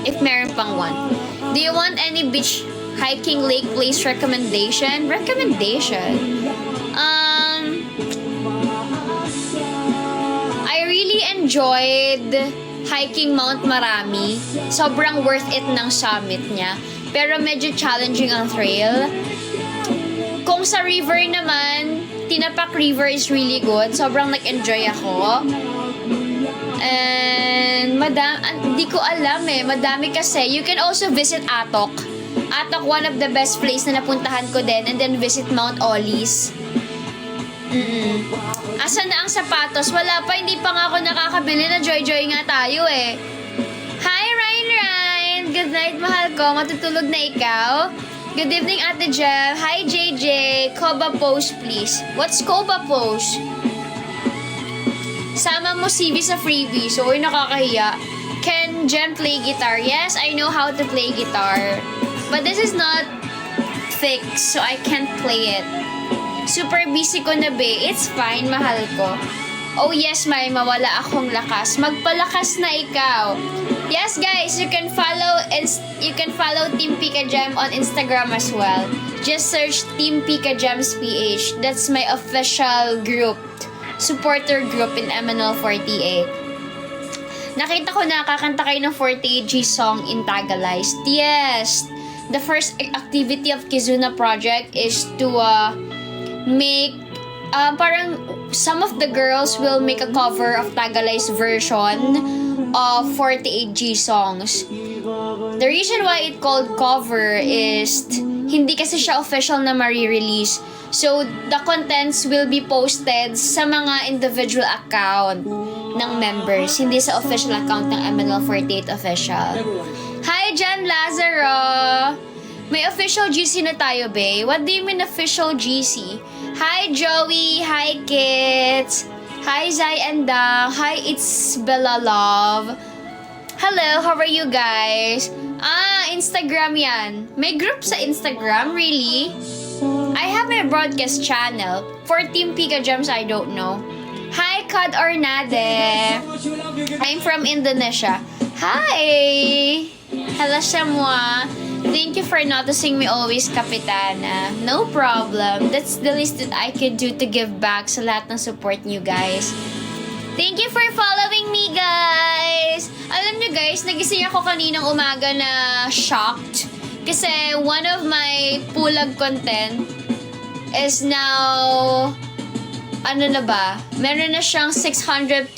If meron pang one. Do you want any beach hiking lake place recommendation? I really enjoyed hiking Mount Marami. Sobrang worth it ng summit niya. Pero medyo challenging ang trail. Kung sa river naman, Tinapak River is really good. Sobrang nag-enjoy ako. And di ko alam madami kasi. You can also visit Atok. Atok, one of the best place na napuntahan ko din. And then visit Mount Olis. Asan na ang sapatos? Wala pa, hindi pa nga ako nakakabili na joy-joy nga tayo eh. Hi, Ryan! Good night, mahal ko. Matutulog na ikaw? Good evening, Ate Jeff. Hi, JJ. Koba pose, please. What's Koba pose? Sama mo CV sa freebie. So, nakakahiya. Can Jem play guitar? Yes, I know how to play guitar. But this is not fixed, so I can't play it. Super busy ko na be. It's fine, mahal ko. Oh yes, Maima, wala akong lakas. Magpalakas na ikaw. Yes, guys, you can follow Team Pika Jam on Instagram as well. Just search Team Pika Jams PH. That's my official group, supporter group in MNL 48. Nakita ko na kakanta kayo ng 48G song in Tagalize. Yes, the first activity of Kizuna Project is to make parang some of the girls will make a cover of Tagalize version of 48G songs. The reason why it called cover is hindi kasi siya official na ma-release. So, the contents will be posted sa mga individual account ng members, hindi sa official account ng MNL48 official. Hi, Jan Lazaro! May official GC na tayo, babe. What do you mean official GC? Hi, Joey! Hi, kids! Hi, Zai and Dang! Hi, it's Bella Love! Hello, how are you guys? Instagram yan. May group sa Instagram? Really? I have a broadcast channel. For Team Pika Gems, I don't know. Hi, Kad Ornade! I'm from Indonesia. Hi! Hello, Shamwa! Thank you for noticing me always, Kapitana. No problem. That's the least that I could do to give back sa lahat ng support niyo, guys. Thank you for following me, guys! Alam niyo, guys, nagising ako kaninang umaga na shocked. Kasi one of my pulag content is now, meron na siyang 600k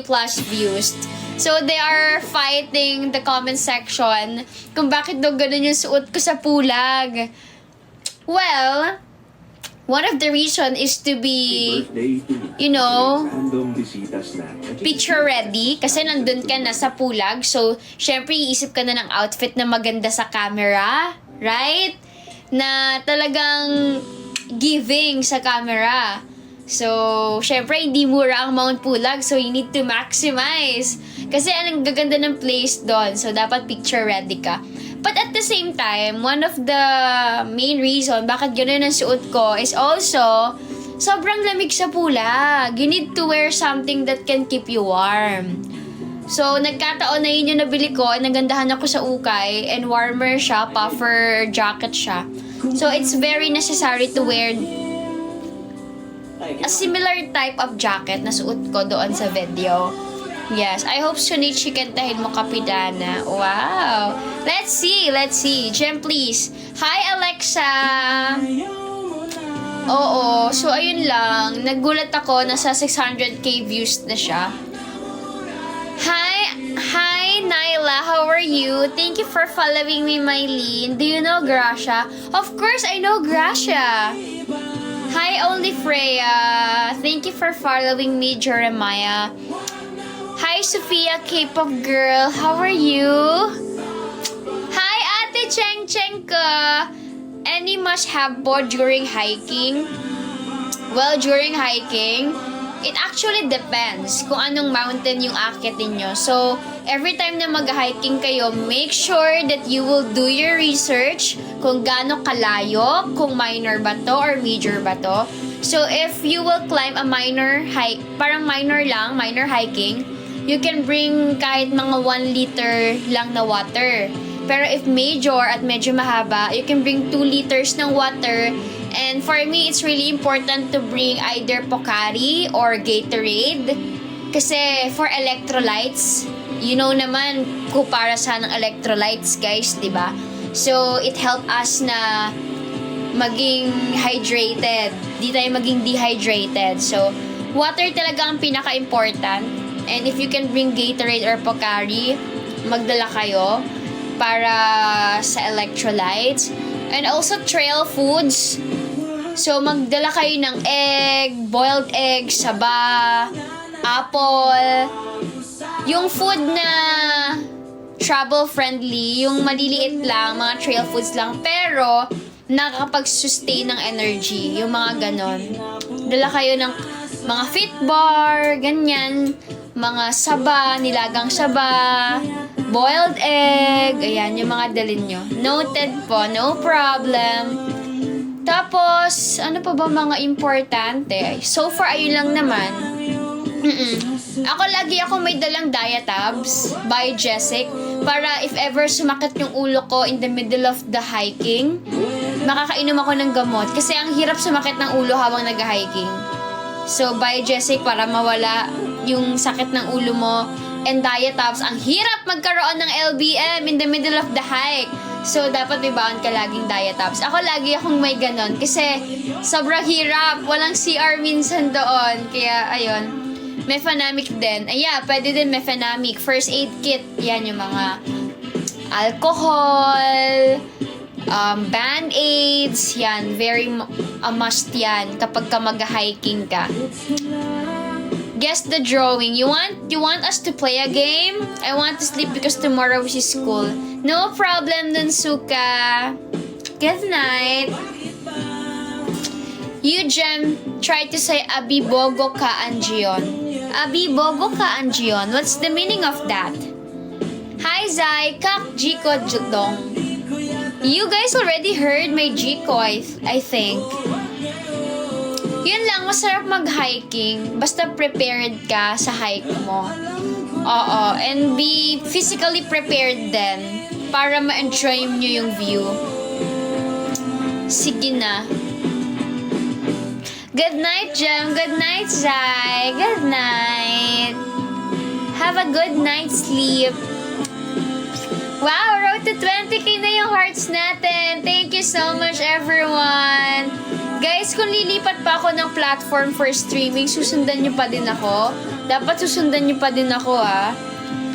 plus views. So, they are fighting the comment section kung bakit daw ganun yung suot ko sa pulag. Well, one of the reason is to be, picture ready. Kasi nandun ka na sa pulag. So, syempre, iisip ka na ng outfit na maganda sa camera. Right? Na talagang giving sa camera. So, syempre, hindi mura ang Mount Pulag. So, you need to maximize. Kasi ang gaganda ng place doon. So, dapat picture ready ka. But at the same time, one of the main reason bakit ganoon ang suot ko is also, sobrang lamig sa Pulag. You need to wear something that can keep you warm. So, nagkataon na yun yung nabili ko. Nagandahan ako sa ukay. And warmer siya. Puffer jacket siya. So, it's very necessary to wear a similar type of jacket na suot ko doon sa video. Yes, I hope Sunichi kantahin mo, Kapitana. Wow! Let's see! Jem, please. Hi, Alexa! Oo, so ayun lang. Nagulat ako, nasa 600k views na siya. Hi, Nyla. How are you? Thank you for following me, Mylene. Do you know Gracia? Of course, I know Gracia. Hi, Only Freya. Thank you for following me, Jeremiah. Hi, Sophia, K-pop girl. How are you? Hi, Ate Cheng Cheng ka. Any must-have po during hiking? Well, during hiking, it actually depends kung anong mountain yung akitin nyo. So, every time na mag-hiking kayo, make sure that you will do your research kung gaano kalayo, kung minor ba to or major ba to. So, if you will climb a minor hike, parang minor hiking, you can bring kahit mga 1 liter lang na water. Pero if major at medyo mahaba, you can bring 2 liters ng water. And for me, it's really important to bring either Pocari or Gatorade. Kasi for electrolytes, you know naman kung para saan ang electrolytes, guys, di ba? So, it help us na maging hydrated. Di tayo maging dehydrated. So, water talaga ang pinaka-important. And if you can bring Gatorade or Pocari, magdala kayo para sa electrolytes. And also, trail foods. So, magdala kayo ng egg, boiled egg, saba, apple. Yung food na travel-friendly, yung maliliit lang, mga trail foods lang, pero nakakapag-sustain ng energy, yung mga ganon. Dala kayo ng mga fit bar, ganyan, mga saba, nilagang saba, boiled egg, ayan, yung mga dalin nyo. Noted po, no problem. Tapos, ano pa ba mga importante? So far, ayun lang naman. Lagi ako may dalang Diatabs by Jessic para if ever sumakit yung ulo ko in the middle of the hiking, makakainom ako ng gamot. Kasi ang hirap sumakit ng ulo habang nag-hiking. So, by Jessic para mawala yung sakit ng ulo mo. And Diatabs, ang hirap magkaroon ng LBM in the middle of the hike. So, dapat may baon ka laging Diatabs. Ako lagi akong may ganon kasi sobrang hirap. Walang CR minsan doon. Kaya, ayun. Mefenamic din. Pwede din Mefenamic. First aid kit. Yan yung mga alcohol, band-aids. Yan. Very must yan kapag ka mag-hiking ka. Guess the drawing. You want us to play a game? I want to sleep because tomorrow is school. No problem dun, Suka. Good night. You, Jem, try to say Abibogo ka Angion. Abibogo ka Angion. What's the meaning of that? Hi, Zai. Kak Jiko Judong. You guys already heard my Jiko, I think. Yun lang, masarap mag-hiking. Basta prepared ka sa hike mo. Oo. And be physically prepared din para ma-enjoy nyo yung view. Sige na. Good night, Jem. Good night, Zai. Good night. Have a good night's sleep. Wow, road to 20k na yung hearts natin. Thank you so much, everyone. Guys, kung lilipat pa ako ng platform for streaming, susundan nyo pa din ako. Dapat susundan nyo pa din ako, ah.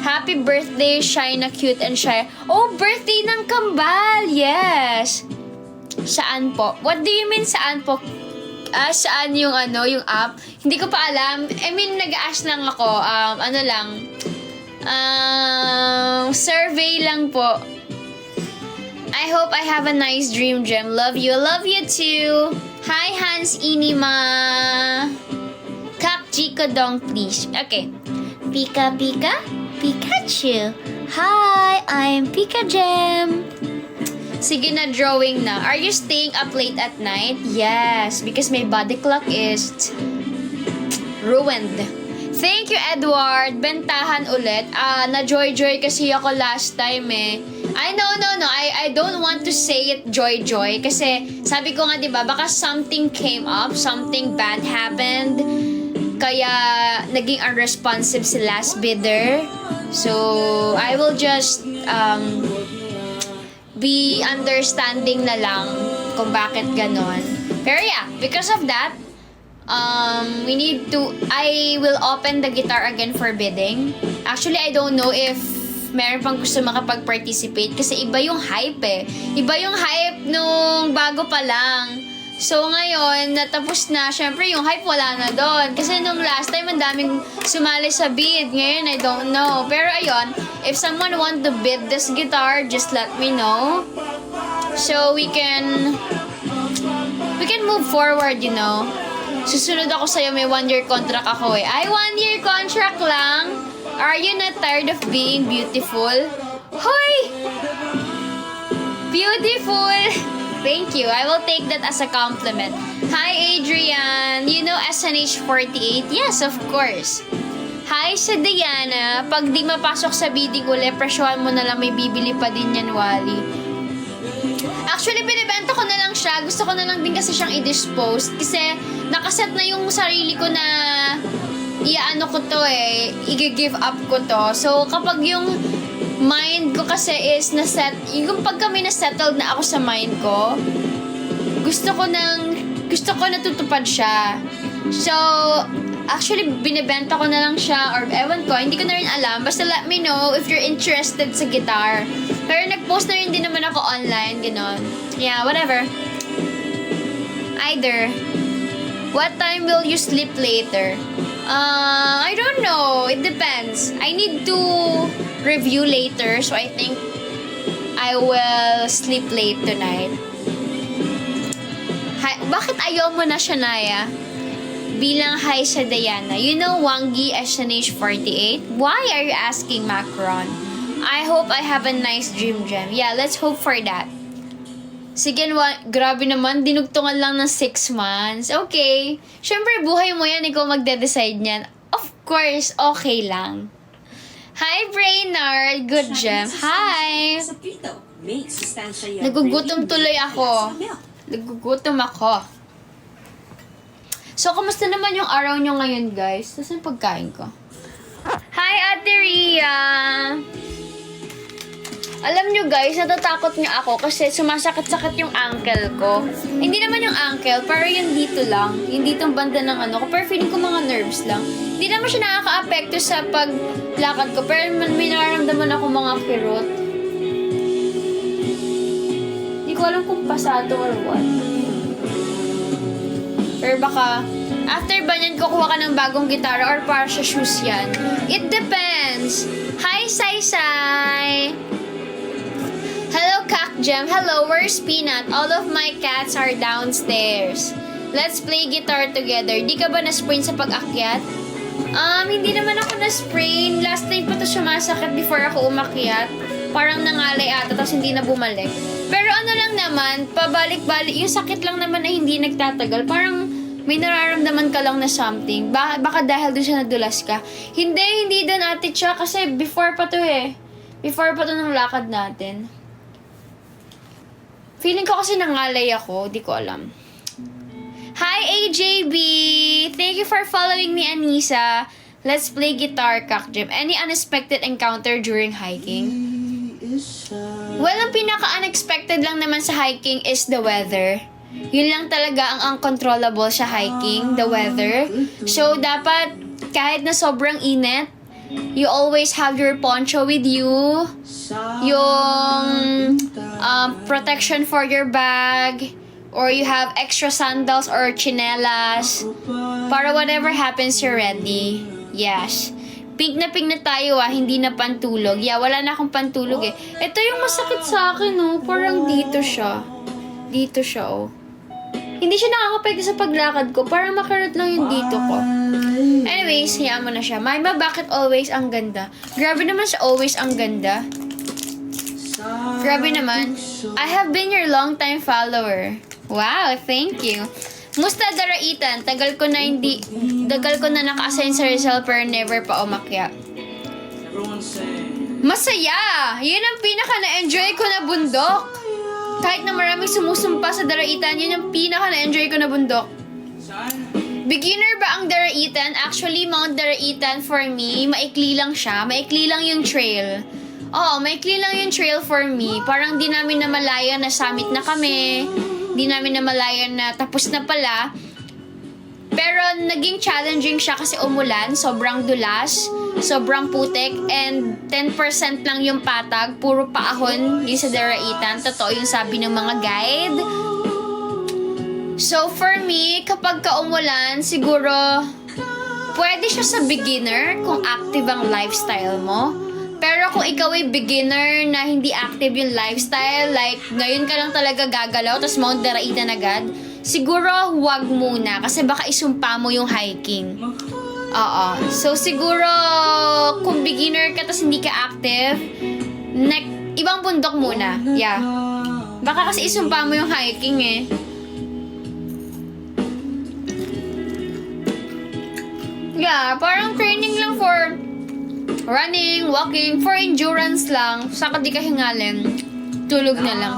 Happy birthday, Shy na cute and shy. Oh, birthday ng kambal! Yes! Saan po? What do you mean saan po? Saan yung yung app? Hindi ko pa alam. I mean, nag-ask lang ako. Survey lang po. I hope I have a nice dream, Gem. Love you. Love you too. Hi, Hans Inima. Kak Chico Dong, please. Okay. Pika Pika? Pikachu. Hi, I'm Pika Gem. Sige na, drawing na. Are you staying up late at night? Yes, because my body clock is ruined. Thank you, Edward. Bentahan ulit. Na-joy-joy kasi ako last time eh. No. I don't want to say it joy-joy kasi sabi ko nga, diba, baka something came up, something bad happened. Kaya naging unresponsive si last bidder. So, I will just be understanding na lang kung bakit ganon. Pero yeah, because of that, I will open the guitar again for bidding. Actually, I don't know if meron pang gusto makapag-participate kasi iba yung hype eh. Iba yung hype nung bago pa lang. So ngayon, natapos na. Syempre, yung hype wala na doon. Kasi nung last time, ang daming sumali sa bid. Ngayon, I don't know. Pero ayun, if someone want to bid this guitar, just let me know. So we can move forward, you know. Susunod ako sa'yo, may 1-year contract ako eh. Ay, 1-year contract lang? Are you not tired of being beautiful? Hoy! Beautiful! Thank you. I will take that as a compliment. Hi, Adrian. You know SNH48? Yes, of course. Hi sa Diana, pag di mapasok sa bidding uli, presyohan mo na lang, may bibili pa din yan, Wally. Actually, binibenta ko na lang siya. Gusto ko na lang din kasi siyang i-dispose. Kasi nakaset na yung sarili ko na iaano ko to i-give up ko to. So, kapag yung mind ko kasi is na-set, yung pag kami na-settled na ako sa mind ko, gusto ko natutupad siya. So, actually, binibenta ko na lang siya or ewan ko, hindi ko na rin alam. Basta let me know if you're interested sa guitar. Pero nag-post na rin din naman ako online, gano'n. Yeah, whatever. Either. What time will you sleep later? I don't know. It depends. I need to review later, so I think I will sleep late tonight. Hi, bakit ayaw mo na, Shania? Bilang hi sa Diana. You know Wangi SNH48? Why are you asking, Macron? I hope I have a nice dream gem. Yeah, let's hope for that. Sige, grabe naman. Dinugtungan lang ng 6 months. Okay. Siyempre, buhay mo yan. Ikaw magde-decide niyan. Of course, okay lang. Hi, Brainerd. Good gem. Hi. Nagugutom tuloy ako. Nagugutom ako. So, kamusta naman yung araw nyo ngayon, guys? Tapos yung pagkain ko. Hi, Ate Ria! Alam nyo, guys, natatakot nyo ako kasi sumasakit-sakit yung ankle ko. Hindi naman yung ankle, pero yung dito lang. Yung ditong banda ng ano ko. Pero feeling ko mga nerves lang. Hindi naman siya nakaka-apekto sa paglakad ko. Pero may nararamdaman ako mga kirot. Hindi ko alam kung pasado or what. Or baka, after ba niyan, kukuha ka ng bagong gitara or para sa shoes yan? It depends. Hi, Sai-Sai! Hello, Kakjem. Hello, where's Peanut? All of my cats are downstairs. Let's play guitar together. Di ka ba na-sprain sa pag-akyat? Hindi naman ako na-sprain. Last time pa to sumasakit before ako umakyat. Parang nangalay ata, tapos hindi na bumalik. Pero ano lang naman, pabalik-balik, yung sakit lang naman na hindi nagtatagal. Parang may nararamdaman ka lang na something. Baka dahil doon siya nadulas ka. Hindi doon, Ate Cha, kasi before pa to Before pa to ng lakad natin. Feeling ko kasi nangalay ako, di ko alam. Hi, AJB! Thank you for following me, Anissa. Let's play guitar, Kakjem. Any unexpected encounter during hiking? Well, ang pinaka-unexpected lang naman sa hiking is the weather. Yun lang talaga ang uncontrollable sa hiking, the weather. So, dapat kahit na sobrang init, you always have your poncho with you. Yung protection for your bag. Or you have extra sandals or chinelas. Para whatever happens, you're ready. Yes. Pink na tayo hindi na pantulog. Yeah, wala na akong pantulog Ito yung masakit sa akin parang dito siya. Dito siya Hindi siya nakakapekto sa paglakad ko. Parang makarot lang yung dito ko. Anyways, hayaan mo na siya. Maima, bakit always ang ganda? Grabe naman siya, always ang ganda. Grabe naman. I have been your long-time follower. Wow, thank you. Musta, Daraitan? Tagal ko na naka-assign sa Rizal pero never pa umakyat. Masaya! Yun ang pinaka na-enjoy ko na bundok. Kahit na maraming sumusumpa sa Daraitan, yun ang pinaka na-enjoy ko na bundok. Beginner ba ang Daraitan? Actually, Mount Daraitan for me, maikli lang siya. Maikli lang yung trail. Oo, maikli lang yung trail for me. Parang di namin namalayan na summit na kami. Di namin namalayan na tapos na pala. Pero naging challenging siya kasi umulan. Sobrang dulas. Sobrang putik. And 10% lang yung patag. Puro paahon yung sa Daraitan. Totoo yung sabi ng mga guide. So for me, kapag kaumulan, siguro pwede siya sa beginner kung active ang lifestyle mo. Pero kung ikaw ay beginner na hindi active yung lifestyle, like ngayon ka lang talaga gagalaw, tapos Mount Daraitan agad, siguro huwag muna kasi baka isumpa mo yung hiking. Oo. So siguro kung beginner ka tapos hindi ka active, ibang bundok muna. Yeah. Baka kasi isumpa mo yung hiking Yeah, parang training lang for running, walking, for endurance lang. Saka di ka hingalin. Tulog na lang.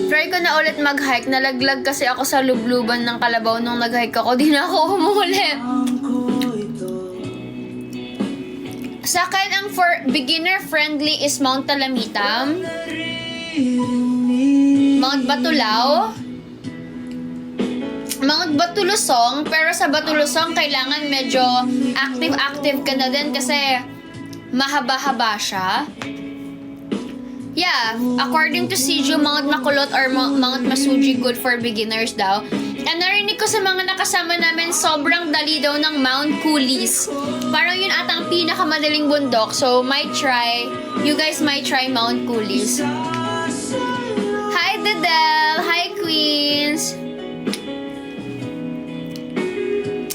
Try ko na ulit mag-hike. Nalaglag kasi ako sa lubluban ng kalabaw nung nag-hike ako. Di na ako umulit. Sa akin, ang for beginner-friendly is Mount Talamita, Mount Batulao, Mount Batulusong. Pero sa Batulusong, kailangan medyo active-active ka na din kasi mahaba-haba siya. Yeah, according to Siju, Mount Makulot or Mount Masuji good for beginners daw. And narinig ko sa mga nakasama namin, sobrang dali daw ng Mount Coolies. Parang yun atang pinakamadaling bundok. So, you guys might try Mount Coolies. Hi, Dedel! Hi, Queens!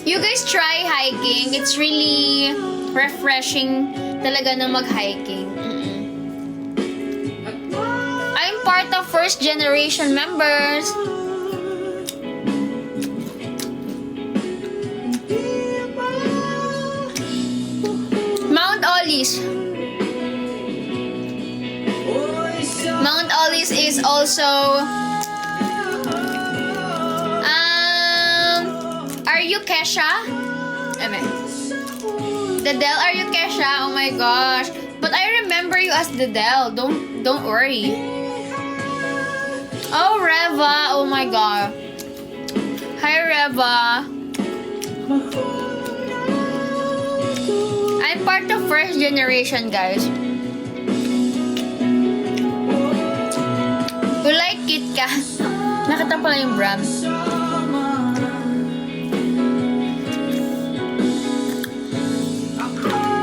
You guys try hiking. It's really refreshing talaga na mag-hiking. I'm part of first generation members. Mount Olis. Mount Olis is also are you Kesha? Dedel, are you Kesha? Oh my gosh. But I remember you as Dedel. Don't worry. Oh, Reva. Oh my god. Hi, Reva. I'm part of first generation, guys. You like KitKat? Nakita pala yung brand.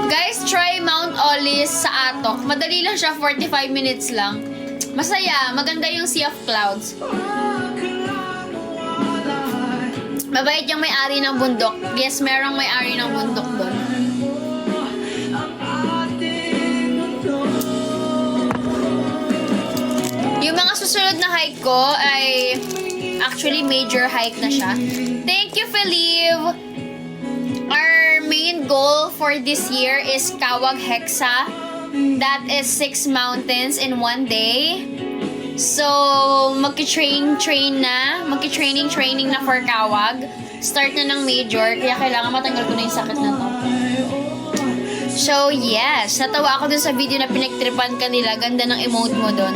Guys, try Mount Olis sa Atok. Madali lang siya, 45 minutes lang. Masaya, maganda yung Sea of Clouds. Mabait yung may-ari ng bundok. Yes, merong may-ari ng bundok doon. Yung mga susunod na hike ko ay actually major hike na siya. Thank you, Felive! Our main goal for this year is Kawag Hexa. That is 6 mountains in one day. So, magki-training na for Kawag. Start na ng major, kaya kailangan matanggal ko na yung sakit na to. So, yes. Natawa ako dun sa video na pinagtripan kanila. Ganda ng emote mo dun.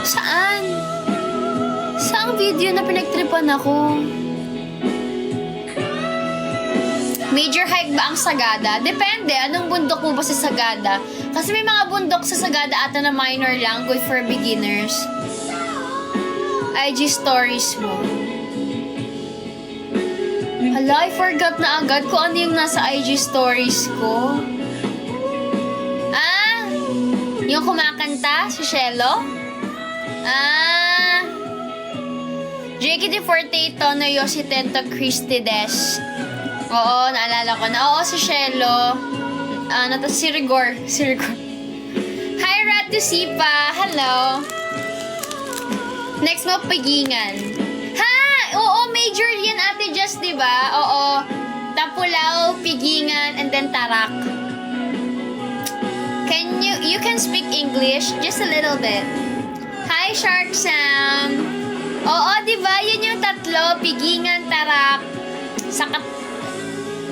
Saan? Saang video na pinagtripan ako? Major hike ba ang Sagada? Depende. Anong bundok mo ba sa Sagada? Kasi may mga bundok sa Sagada ata na minor lang. Good for beginners. IG stories mo. Hala, I forgot na agad kung ano yung nasa IG stories ko. Ah! Yung kumakanta? Si Shelo? Ah! JKT48 Tono Yositento Cristides. Oo, naalala ko na. Oo, si Shelo. Si Rigor. Hi, Ratu Sipa. Hello. Next mo, Pigingan. Ha! Oo, major yan, Ate Just, diba? Oo. Tapulaw, Pigingan, and then Tarak. You can speak English? Just a little bit. Hi, Shark Sam. Oo, diba? Yun yung tatlo. Pigingan, Tarak.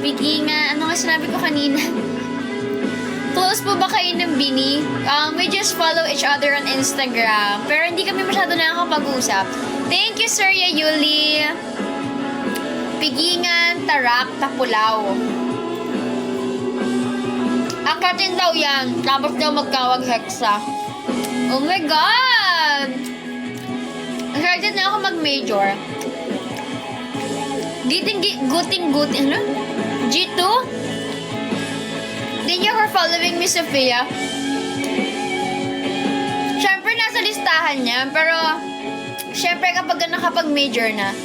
Pigingan. Ano nga sinabi ko kanina? Close po ba kayo ng Bini? We just follow each other on Instagram. Pero hindi kami masyado nakakapag-usap. Thank you, Sir Yayuli. Pigingan, Tarak, Tapulaw. Akatin daw yan. Tapos daw magkawag Hexa. Oh my God! Excited na ako mag-major. Guting. Ano? G2? Thank you for following me, Sophia. Siyempre, nasa listahan niya. Pero, siyempre, kapag nakapag-major na,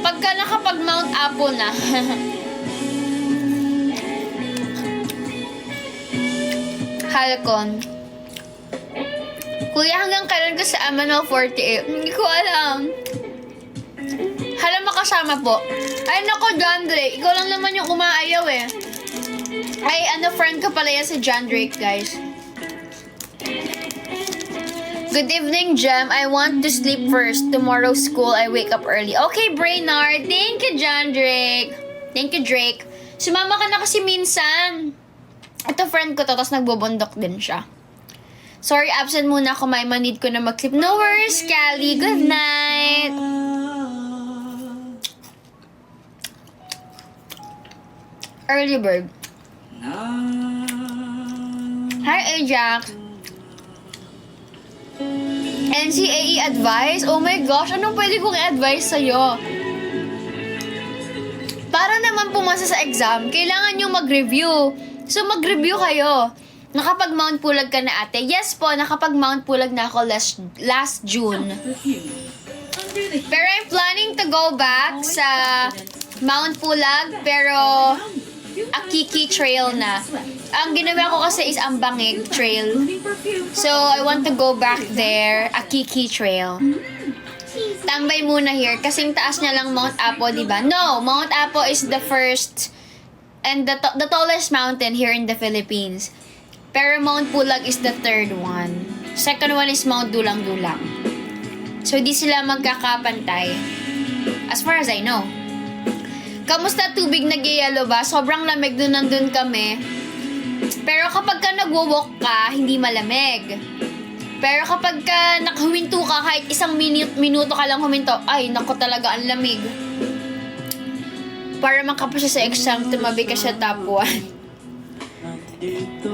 pagka nakapag-Mount Apo na, Halcon. Kuya, hanggang kailan ko sa Amanal 48? Hindi ko alam. Hala, kasama po. Ay, nako, John Drake. Ikaw lang naman yung umaayaw eh. Ay, friend ko pala yan si John Drake, guys. Good evening, Jem. I want to sleep first. Tomorrow school, I wake up early. Okay, Brainard. Thank you, John Drake. Thank you, Drake. Sumama ka na kasi minsan. Ito, friend ko to, tapos nagbubundok din siya. Sorry, absent muna ako. May need ko na mag-sleep. No worries, Callie. Good night. Early bird. Hi, Ajax. NCAE advice? Oh my gosh, anong pwede kong i-advise sa'yo? Para naman pumasa sa exam, kailangan nyo mag-review. So, mag-review kayo. Nakapag-Mount Pulag ka na, ate? Yes po, nakapag-Mount Pulag na ako last June. Pero I'm planning to go back sa Mount Pulag, pero Akiki Trail na. Ang ginawa ko kasi is Ambangig Trail. So, I want to go back there, Akiki Trail. Tambay muna here. Kasing taas niya lang Mount Apo, diba? No, Mount Apo is the first and the tallest mountain here in the Philippines. Pero Mount Pulag is the third one. Second one is Mount Dulang-Dulang. So, di sila magkakapantay. As far as I know. Kamusta tubig nag-yellow ba? Sobrang lamig dun nandun kami. Pero kapag ka nagwo-walk ka, hindi malamig. Pero kapag ka nakahuminto ka, kahit isang minuto ka lang huminto, ay, naku talaga, ang lamig. Para makapasya sa exam, tumabi ka sa top 1.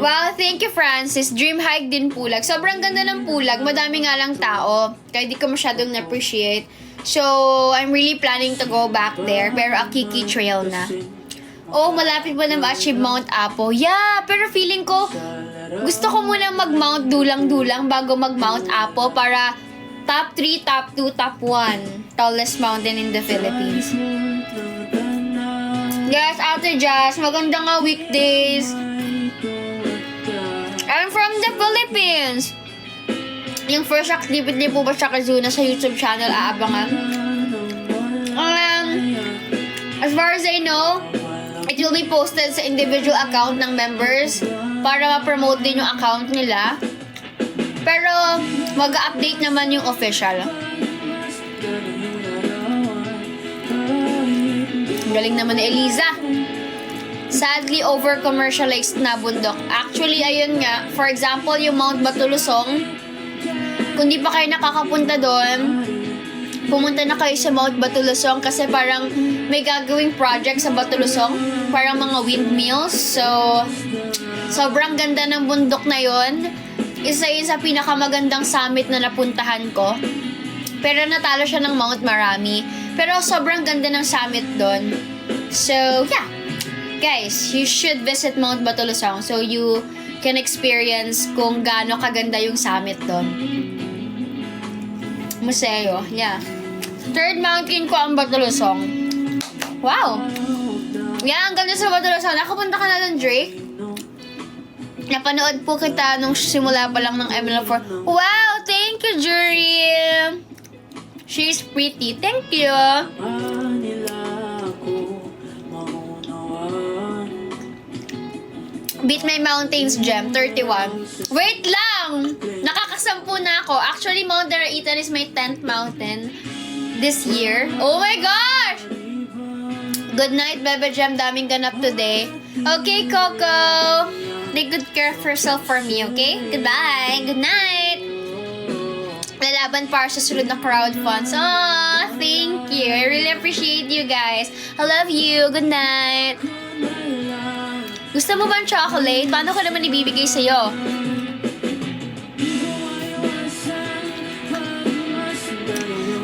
Wow, thank you, Francis. Dream hike din Pulag. Sobrang ganda ng Pulag. Madami nga lang tao. Kaya di ko masyadong na-appreciate. So, I'm really planning to go back there. Pero Akiki Trail na. Oh, malapit ba na ma-achieve Mount Apo? Yeah, pero feeling ko, gusto ko muna mag-Mount Dulang-Dulang bago mag-Mount Apo para top 3, top 2, top 1. Tallest mountain in the Philippines. Yes, Ate Jazz, maganda nga weekdays. I'm from the Philippines. Yung first activity po ba sa Kazuna sa YouTube channel, aabangan? As far as I know, it will be posted sa individual account ng members para ma-promote din yung account nila. Pero, mag-update naman yung official. Galing naman ni Eliza. Sadly, over-commercialized na bundok. Actually, ayun nga. For example, yung Mount Batulusong, kung di pa kayo nakakapunta doon, pumunta na kayo sa Mount Batulusong kasi parang may gagawing project sa Batulusong. Parang mga windmills. So, sobrang ganda ng bundok na yon. Isa yun sa pinakamagandang summit na napuntahan ko. Pero natalo siya ng Mount Marami. Pero sobrang ganda ng summit doon. So, yeah. Guys, you should visit Mount Batulusong so you can experience kung gaano kaganda yung summit doon. Museo, yeah. Third mountain ko ang Batulusong. Wow! Yeah, ang ganda sa Batulusong. Nakapunta ka na doon, Drake? Napanood po kita nung simula pa lang ng ML4. Wow! Thank you, Jury! She's pretty. Thank you! Beat My Mountains Gem, 31. Wait lang! Nakakasampu na ako. Actually, Mount Daraitan is my 10th mountain this year. Oh my gosh! Good night, Bebe Gem. Daming ganap today. Okay, Coco. Take good care of yourself for me, okay? Goodbye. Good night. Lalaban para sa sunod na crowd funds. Oh, thank you. I really appreciate you guys. I love you. Good night. Gusto mo ba ng chocolate? Paano ko naman ibibigay sa'yo?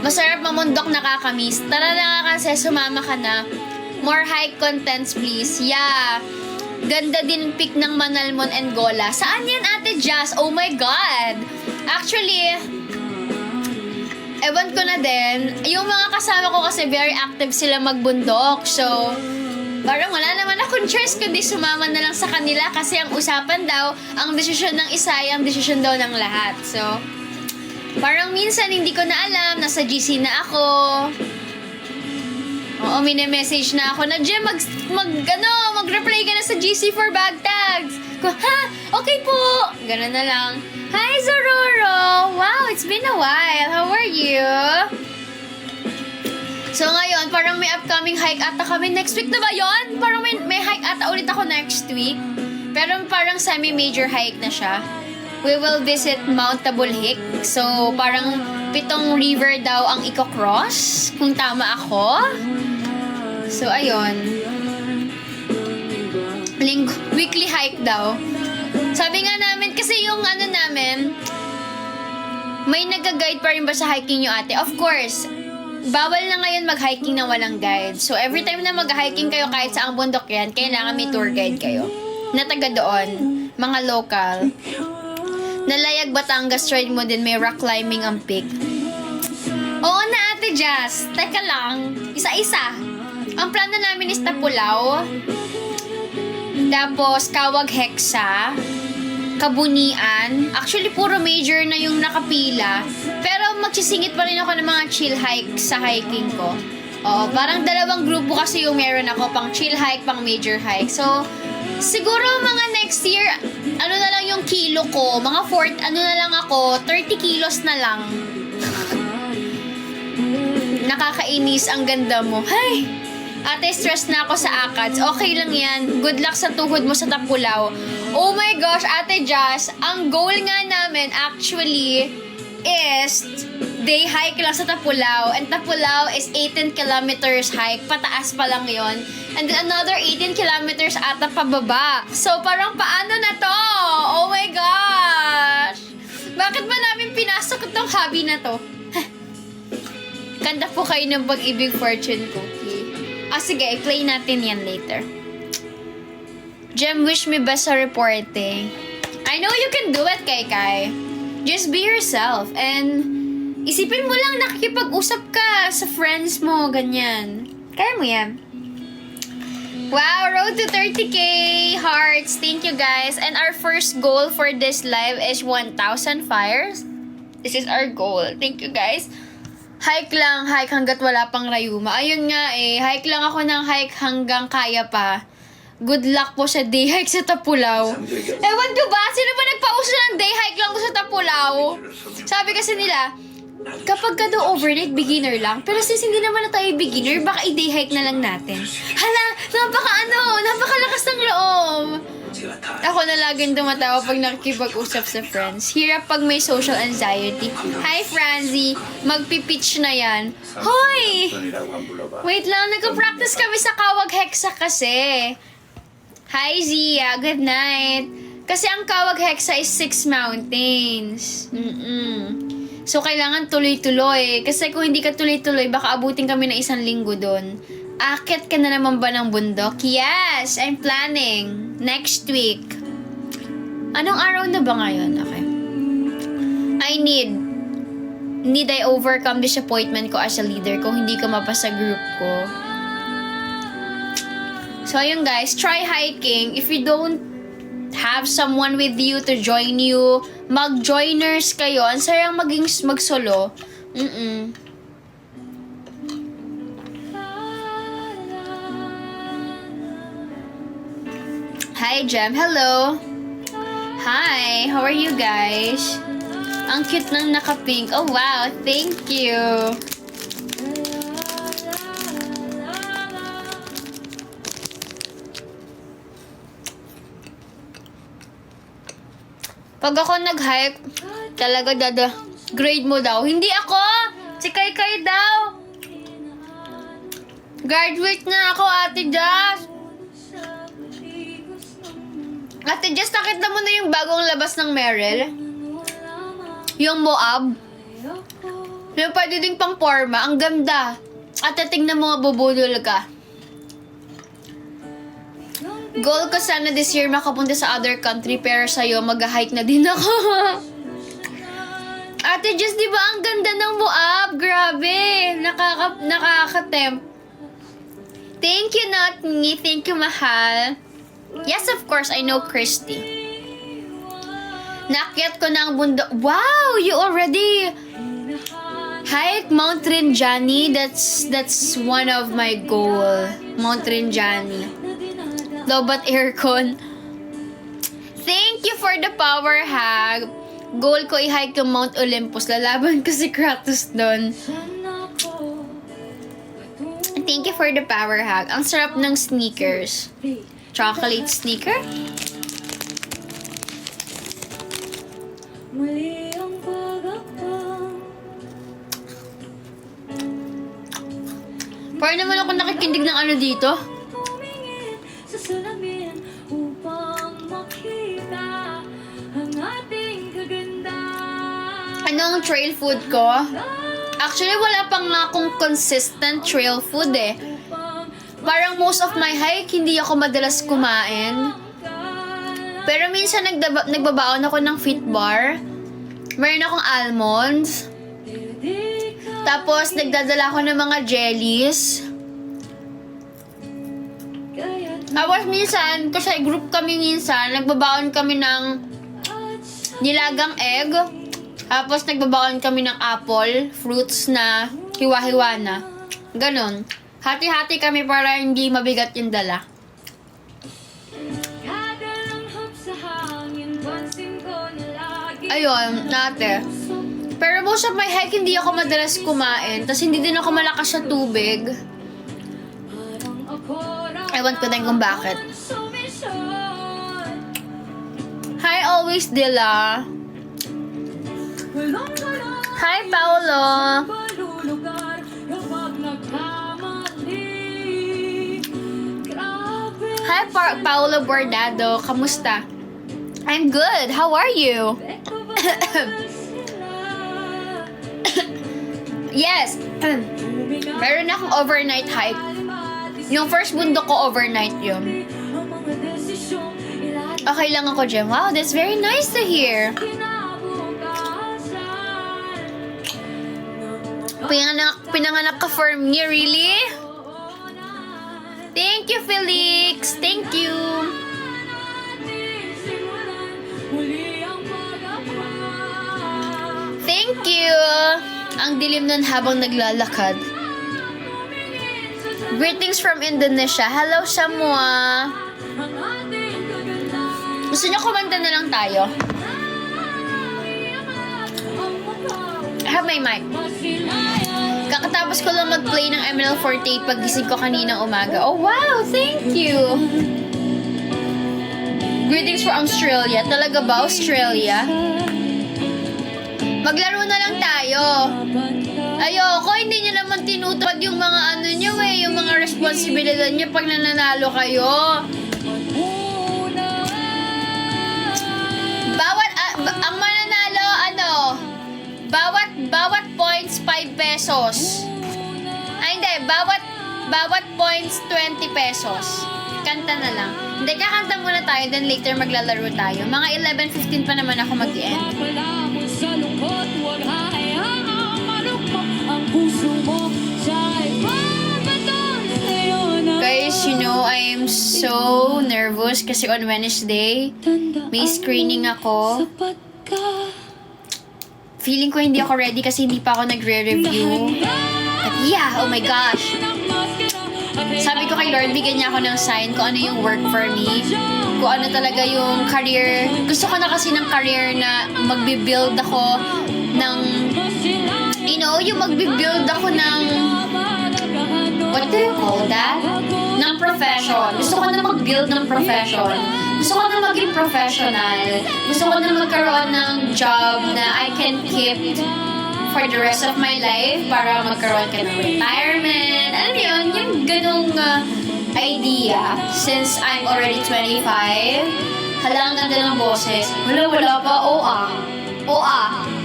Masarap mamundok, nakakamiss. Tara na nga kasi, sumama ka na. More high contents, please. Yeah. Ganda din pic ng Manalmon and Gola. Saan yan, Ate Jazz? Oh my God! Actually, ewan ko na din. Yung mga kasama ko kasi very active sila magbundok. So, parang wala naman akong choice kundi sumama na lang sa kanila kasi ang usapan daw, ang desisyon ng isa ay ang desisyon daw ng lahat. So, parang minsan hindi ko na alam, nasa GC na ako. Oo, mini-message na ako na, Jem, mag-reply ka na sa GC for bag tags. Ko, ha? Okay po. Ganun na lang. Hi, Zororo. Wow, it's been a while. How are you? So ngayon, parang may upcoming hike ata kami. Next week na ba yon? Parang may hike ata ulit ako next week. Pero parang semi-major hike na siya. We will visit Mount Tabulhik. So, parang 7 river daw ang i-cross. Kung tama ako. So, ayun. Weekly hike daw. Sabi nga namin, kasi yung namin, may nag-guide pa rin ba sa hiking nyo, ate? Of course. Bawal na ngayon mag-hiking na walang guide. So, every time na mag-hiking kayo kahit sa ang bundok yan, kailangan may tour guide kayo. Na taga doon. Mga local. Nalayag Batangas ride mo din, may rock climbing ang peak. Oo na, Ate Jazz. Teka lang. Isa-isa. Ang plano namin is Tapulaw. Tapos, Kawag Hexa. Kabunian. Actually, puro major na yung nakapila. Pero magsisingit pa rin ako ng mga chill hike sa hiking ko. Oo, parang 2 grupo kasi yung meron ako. Pang chill hike, pang major hike. So, siguro mga next year, na lang yung kilo ko. Mga 30 kilos na lang. Nakakainis, ang ganda mo. Hay! Ate, stress na ako sa ACADS. Okay lang yan. Good luck sa tuhod mo sa Tapulaw. Oh my gosh, Ate Jazz, ang goal nga namin actually is day hike lang sa Tapulaw. And Tapulaw is 18 kilometers hike. Pataas pa lang yon. And then another 18 kilometers ata pababa. So parang paano na to? Oh my gosh! Bakit ba namin pinasok itong hobby na to? Kanta po kayo ng Pag-ibig Fortune Cookie. Sige, i-play natin yan later. Jem, wish me best sa reporting. I know you can do it, Kai. Just be yourself. And isipin mo lang nakikipag-usap ka sa friends mo, ganyan. Kaya mo yan. Wow, road to 30k hearts. Thank you, guys. And our first goal for this live is 1,000 fires. This is our goal. Thank you, guys. Hike lang, hike hanggat wala pang rayuma. Ayun nga hike lang ako ng hike hanggang kaya pa. Good luck po sa day hike sa Tapulaw. Ewan ko ba? Sino ba nagpauso ng day hike lang sa Tapulaw? Sabi kasi nila, kapag ka daw overnight, beginner lang. Pero since hindi naman na tayo beginner, baka i-day hike na lang natin. Hala, napakalakas ng loob. Ako na laging tumatawa pag nakikipag-usap sa friends. Hirap pag may social anxiety. Hi, Franzi. Magpipitch na yan. Hoy! Wait lang, nagka-practice kami sa Kawag Hexa kasi. Hi, Zia. Good night. Kasi ang Kawag Hexa is 6 mountains. So, kailangan tuloy-tuloy. Kasi kung hindi ka tuloy-tuloy, baka abutin kami ng 1 linggo doon. Akit ka na naman ba ng bundok? Yes! I'm planning. Next week. Anong araw na ba ngayon? Okay. Need I overcome disappointment ko as a leader kung hindi ka mapasa group ko. So, ayun guys. Try hiking. If you don't have someone with you to join you, mag-joiners kayo. Ang sayang mag-solo. Hi, Jem. Hello. Hi. How are you guys? Ang cute ng naka-pink. Oh, wow. Thank you. Pag ako nag-hike, talaga grade mo daw. Hindi ako! Si Kai daw! Graduate na ako, Ate Jazz! Ate Jess, nakita mo na yung bagong labas ng Merrell? Yung Moab? Yung pwede ding pang forma. Ang ganda. Ate, tingnan mo nga, bubudol ka. Goal ko sana this year makapunta sa other country, pero sa'yo, mag-hike na din ako. Ate Jess, di ba ang ganda ng Moab? Grabe. Nakaka-tempt. Thank you, not me. Thank you, mahal. Yes, of course, I know Christy. Naakyat ko na ang bundok. Wow, you already Hike Mount Rinjani, that's one of my goal. Mount Rinjani. Lobat aircon. Thank you for the power hack. Goal ko i-hike yung Mount Olympus. Lalaban ko si Kratos doon. Thank you for the power hack. Ang sarap ng sneakers. Chocolate sneaker? Parang naman ako nakikindig ng ano dito. Ano ang trail food ko? Actually, wala pang nga akong consistent trail food eh. Parang most of my hike, hindi ako madalas kumain. Pero minsan nagbabaon ako ng Fit Bar. Meron akong almonds. Tapos, nagdadala ako ng mga jellies. Tapos minsan, kasi group kami minsan, nagbabaon kami ng nilagang egg. Tapos, nagbabaon kami ng apple, fruits na hiwa-hiwa na. Ganon. Hati-hati kami para hindi mabigat yung dala. Ayun, nate. Pero most of my hike, hindi ako madalas kumain. Tapos, hindi din ako malakas sa tubig. Ewan ko din kung bakit. Hi, always Dila. Hi, Paolo. Hi, Paolo Bordado. Kamusta? I'm good. How are you? Yes. Meron akong overnight hike. Yung first bundok ko, overnight yun. Okay lang ako, Jem. Wow, that's very nice to hear. Pinanganak ka for me, really? Thank you, Felix. Thank you. Thank you. Ang dilim nun habang naglalakad. Greetings from Indonesia. Hello, Samoa. Gusto niyo kumanta na lang tayo? I have my mic. Kakatapos ko lang mag-play ng ML48 pag-gising ko kaninang umaga. Oh, wow! Thank you! Greetings from Australia. Talaga ba, Australia? Maglaro na lang tayo. Ayoko, hindi nyo naman tinutupad yung mga ano nyo eh, yung mga responsibilidad nyo pag nananalo kayo. Ang mananalo, bawat points, 5 pesos. Ay, hindi, bawat points, 20 pesos. Kanta na lang. Hindi, kakanta muna tayo, then later maglalaro tayo. Mga 11:15 pa naman ako mag-end. Guys, you know, I am so nervous kasi on Wednesday, may screening ako. Feeling ko hindi ako ready kasi hindi pa ako nagre-review. At yeah, oh my gosh. Sabi ko kay Lord, bigyan niya ako ng sign kung ano yung work for me. Kung ano talaga yung career. Gusto ko na kasi ng career na magbibuild ako ng, you know, yung magbibuild ako ng, what do you call that? Ng profession. Gusto ko na mag-build ng profession. Gusto ko na maging professional. Gusto ko na magkaroon ng job na I can keep for the rest of my life para magkaroon ka ng retirement. Alam mo yun, yung ganong idea. Since I'm already 25, hala, ang ganda ng boses. Wala pa,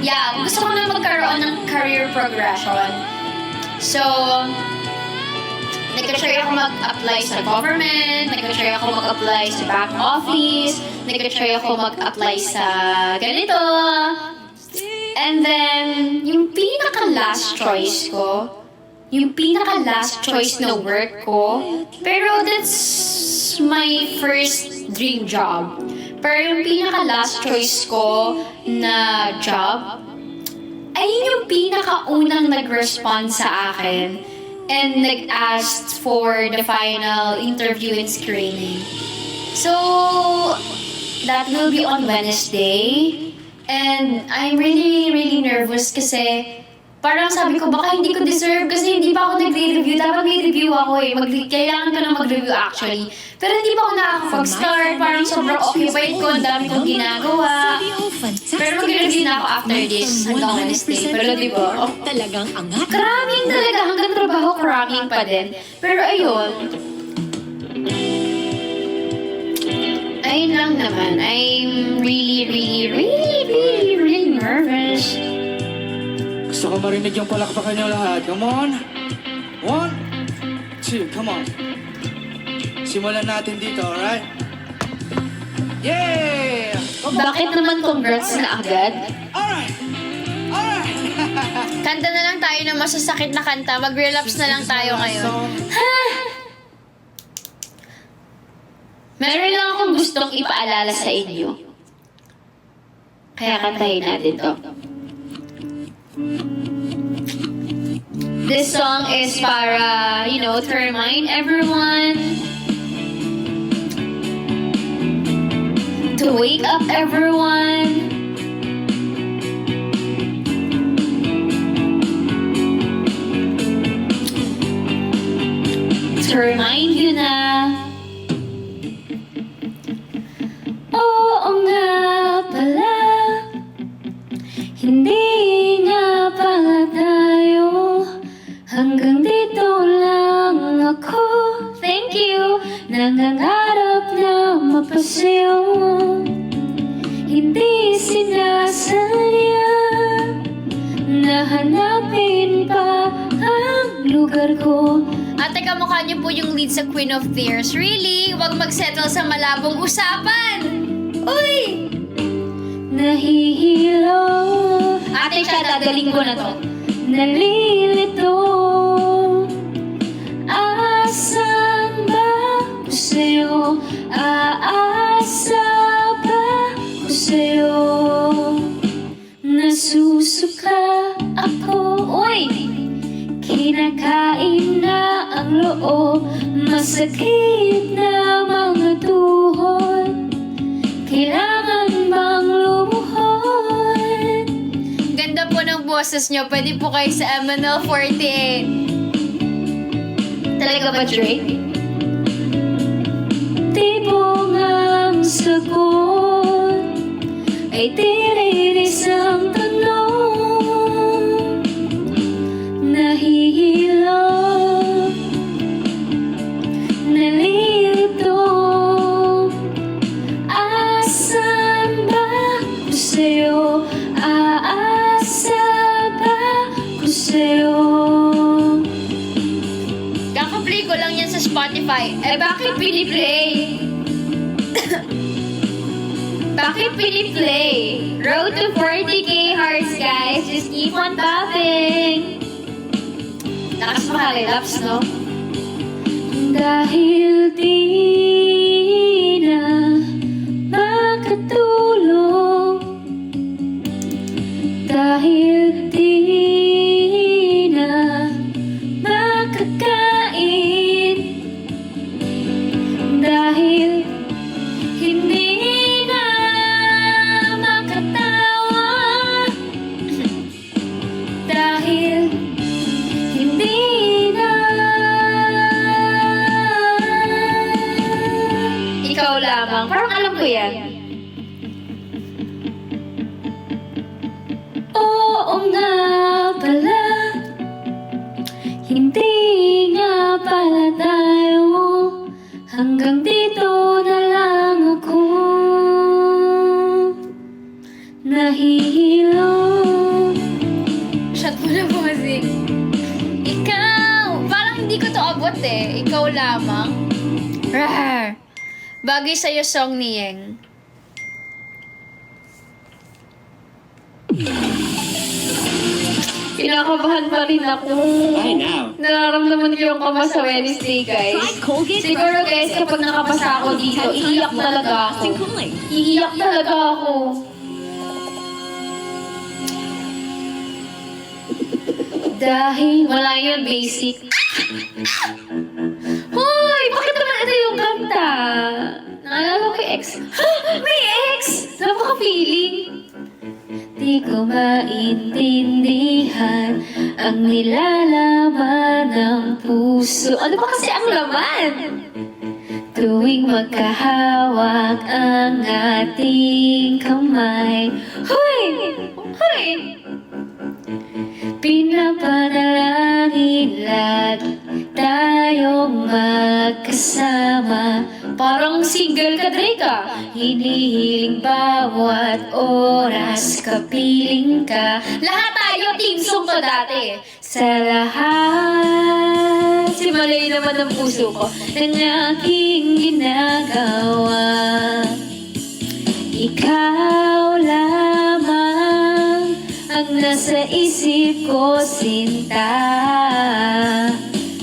yeah, gusto ko na magkaroon ng career progression. So, nagka-try ako mag-apply sa government, nagka-try ako mag-apply sa back office, nagka-try ako mag-apply sa ganito. And then, yung pinaka-last choice ko, yung pinaka-last choice na work ko, pero that's my first dream job. Pero yung pinaka-last choice ko na job, ayun yung pinakaunang nag-respond sa akin and nag-asked for the final interview and screening. So, that will be on Wednesday. And I'm really, really nervous kasi parang sabi ko, baka hindi ko deserve kasi hindi pa ako nagre-review. Dapat may review ako eh. Kailangan ko na mag-review actually. Pero hindi pa ako nakakapag-start. Parang sobrang occupied ko. Ang dami kong ginagawa. Pero mag-review na ako after this hanggang Wednesday. Pero di ba? Talagang angat. Cramming talaga. Hanggang trabaho, cramming pa din. Pero ayun. Ayun lang naman. I'm really nervous. Gusto ko marinig yung palakpakan niyo lahat. Come on. 1, 2, come on. Simulan natin dito, alright? Yeah! Come on. Bakit naman congrats na agad? Alright! Alright! Kanta na lang tayo ng masasakit na kanta. Mag-relapse na lang tayo ngayon. Meron lang akong gustong ipaalala sa inyo. Kaya kantahin natin to. This song is para, to remind everyone to wake up everyone. To remind you na oo nga pala, hindi nga pala tayo, hanggang dito lang ako. Thank you, nangangarap na mapasaya, hindi sinasadya na hanapin pa ang lugar ko. Ate, kamukha niyo po yung lead sa Queen of Tears. Really? Huwag mag-settle sa malabong usapan! Uy! Nahihilo. Ate, siya, dadaling ko na to. Nalilito. Asan ba ko sa'yo? Aasa ba ko sa'yo? Nasusuka ako. Uy! Kinakain na ang loob, masakit na mga tuhod. Kailangan bang lumuhod? Ganda po ng boses nyo. Pwede po kayo sa MNL48. Talaga ba, Drake? Tibong ang sagot ay tiriris ang tanong. Nahihilo, nalilito. Asan ba ko sa'yo? Aasa ba ko sa'yo? Kaka-play ko lang yan sa Spotify. Eh, bakit piniplay? Bakit piniplay? Road to 40k hearts, guys. Just keep on tapping. Lakas makalelaps, no? Dahil di na makatulog, dahil di na makakain, dahil hindi na makatawa, dahil hindi na. Ikaw lamang. Parang alam ko yan. Oo nga pala, hindi nga pala tayo, hanggang dito na lang ako. Nahihilo. Shot mo na po kasi. Ikaw! Parang hindi ko to abot eh. Ikaw lamang. Rar! Bagay sa'yo song ni Yeng. Kinakabahan pa rin ako. Hi now. Nararamdaman ko yung kama sa Wednesday, guys. Siguro, guys, kapag nakapasa ako dito, iiyak talaga ako. Iiyak talaga ako. Dahil wala yun, basic. Hoy! Bakit naman ito yung kanta? Naalala ko yung ex. May ex! Napaka-feeling. Di ko maintindihan ang nilalaman ng puso. Ano ba kasi ang laman? Tuwing magkahawak ang ating kamay. Hoy! Hoy! Pinapanalangin lahat tayong magkasama. Parang single ka, Drake. Hinihiling bawat oras, kapiling ka. Lahat tayo, team song to dati. Sa lahat, simalay naman ang puso ko ng aking ginagawa. Ikaw lamang ang nasa isip ko, sinta.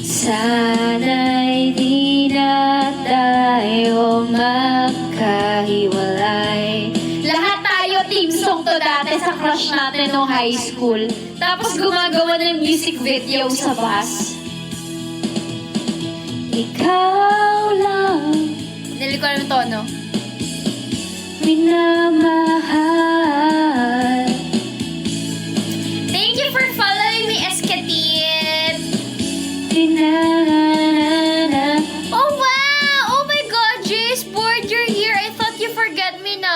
Sana'y di na tayo magkahiwalay. Lahat tayo, team song to dati sa crush natin nung high school. Tapos gumagawa ng music video sa bus. Ikaw lang, dali ko lang tono, minamahal. Thank you for following me, Eskatin. Oh wow! Oh my God, Jace, bored you're here. I thought you forgot me na.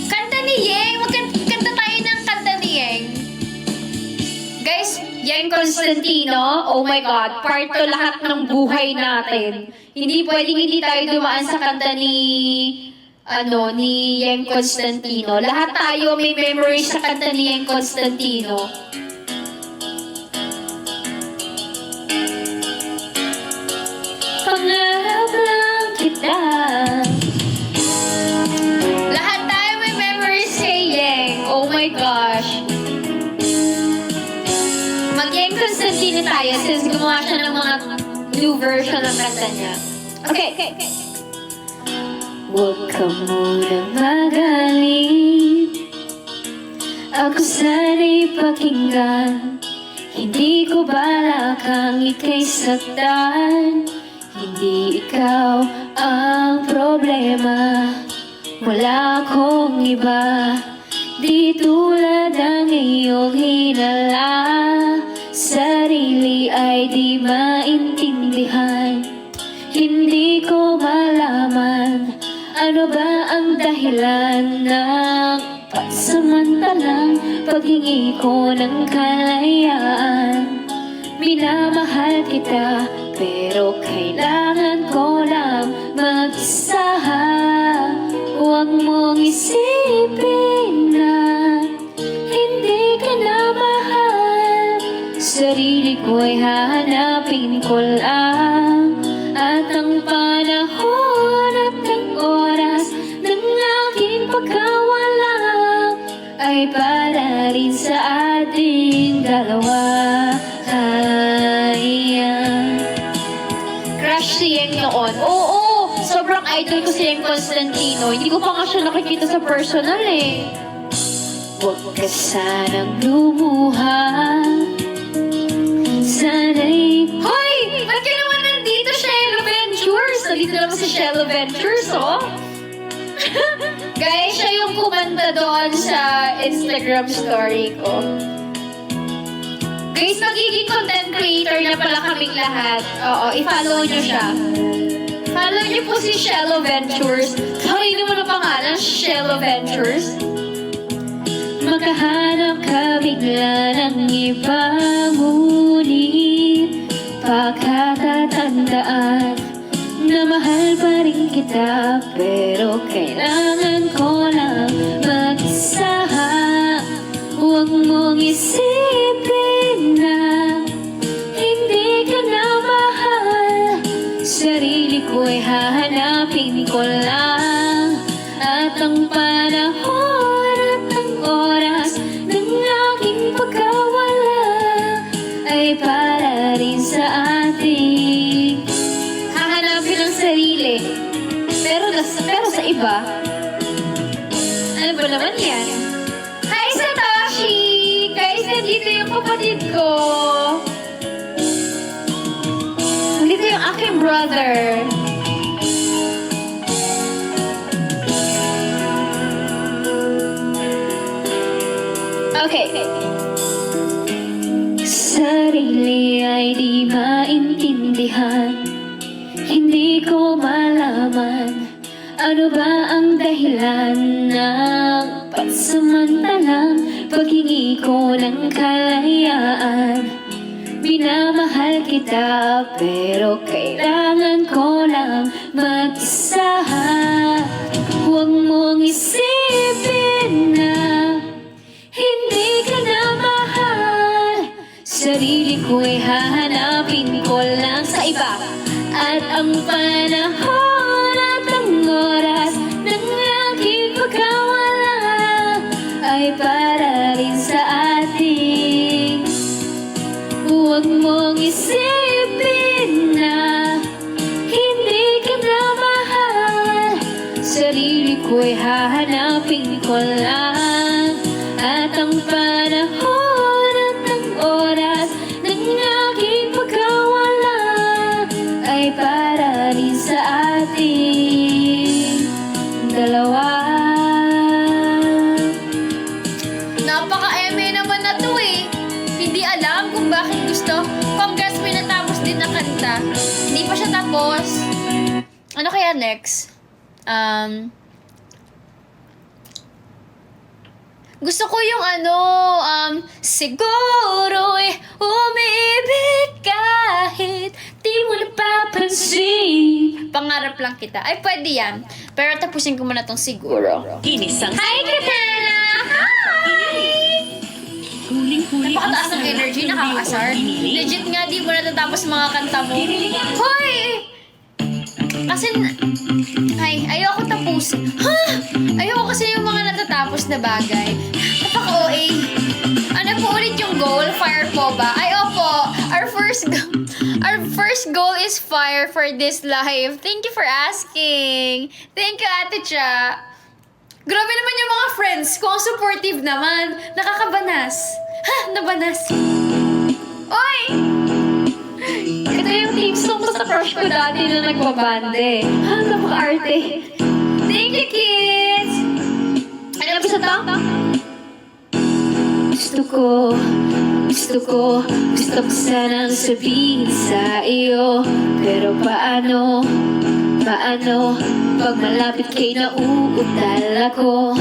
Kanta ni Yeng. Magkanta tayo ng kanta ni Yeng. Guys, Yeng Constantino, oh my God, part to lahat ng buhay natin. Hindi pwedeng hindi tayo dumaan sa kanta ni Yeng Constantino. Lahat tayo may memories sa kanta ni Yeng Constantino. Pangarap lang kita. Lahat tayo may memories kay Yeng. Oh my gosh. Mag-Yeng Constantino tayo since gumawa siya ng mga new version ng kanta niya. Okay. Huwag ka muna magaling. Ako sana'y pakinggan. Hindi ko balak ang ika'y saktan. Hindi ikaw ang problema. Wala akong iba. Di tulad ng iyong hinala. Sarili ay di maintindihan. Hindi ko malaman ano ba ang dahilan ng pansamantalang paghingi ko ng kalayaan. Minamahal kita, pero kailangan ko lang mag-isa. Huwag mong isipin na hindi ka na mahal. Sarili ko'y hahanapin ko lang. At ang panahon at ang oras ng aking pagkawala ay para rin sa ating dalawa. Crush si Yeng noon. Oo, sobrang idol ko si Yeng Constantino. Hindi ko pa nga siya nakikita sa personal eh. Huwag ka sanang lumuha. Sana'y... Hoy! Ba't ka naman nandito, Shell Ventures? Nandito naman si Shell Ventures, oh. Guys, siya yung kumanta doon sa Instagram story ko. Guys, magiging content creator na pala kaming lahat. Oo, i-follow nyo siya. Follow nyo po si Shell Ventures. Kanino mo na pangalan? Shell Ventures? Makahanap ka bigla ng ibang ngunit pagkakatandaan na mahal pa rin kita, pero kailangan ko lang mag-isa. Huwag mong isipin na hindi ka na mahal. Sarili ko'y hahanapin ko lang. At ang panahon at ang oras ng aking pagkawala ay para rin sa ating hahanapin ang sarili. Pero sa iba, ano ba naman yan? Hi, Satoshi! kapatid ko. Dito yung aking brother. Okay. Sarili ay di maintindihan, hindi ko malaman ano ba ang dahilan ng pansamantalang paghingi ko ng kalayaan. Minamahal kita pero kailangan ko lang mag-isa. Huwag mong isipin na hindi ka na mahal. Sarili ko'y hahanapin ko lang sa iba. At ang panahon at ang oras ng aking pagkawala ay para rin sa atin. Huwag mong isipin na hindi ka na mahal. Sarili ko'y hahanapin ko lang. At ang panahon at ang oras ng aking pagkawala ay para rin sa ating dalawa. Napaka-eme naman na to eh. Hindi alam kung bakit gusto. Congress may natapos din na kanta. Hindi pa siya tapos. Ano kaya next? Gusto ko yung siguro'y umiibig kahit di mo napapansin. Pangarap lang kita. Ay, pwede yan. Pero tapusin ko muna tong siguro. Hi, Katana! Hi! Napakataas ng energy, nakakasar. Legit nga, di mo natatapos mga kanta mo. Hoy! Kasi, ayoko tapusin. Ha? Ayoko kasi yung mga natatapos na bagay. Napaka-OA. Ano po ulit yung goal? Fire po ba? Ay, opo. Our first goal is fire for this life. Thank you for asking. Thank you, Ate Cha. Grabe naman yung mga friends ko. Supportive naman. Nakakabanas. Ha? Nabanas. Oy! Ito yung team song ko sa crush ko dati na nagbabande. Ha? Napaka-arte. Thank you, kids! Ano ba sa to? Gusto ko sanang sabihin sa iyo. Pero paano, pag malapit kay nauutal ako.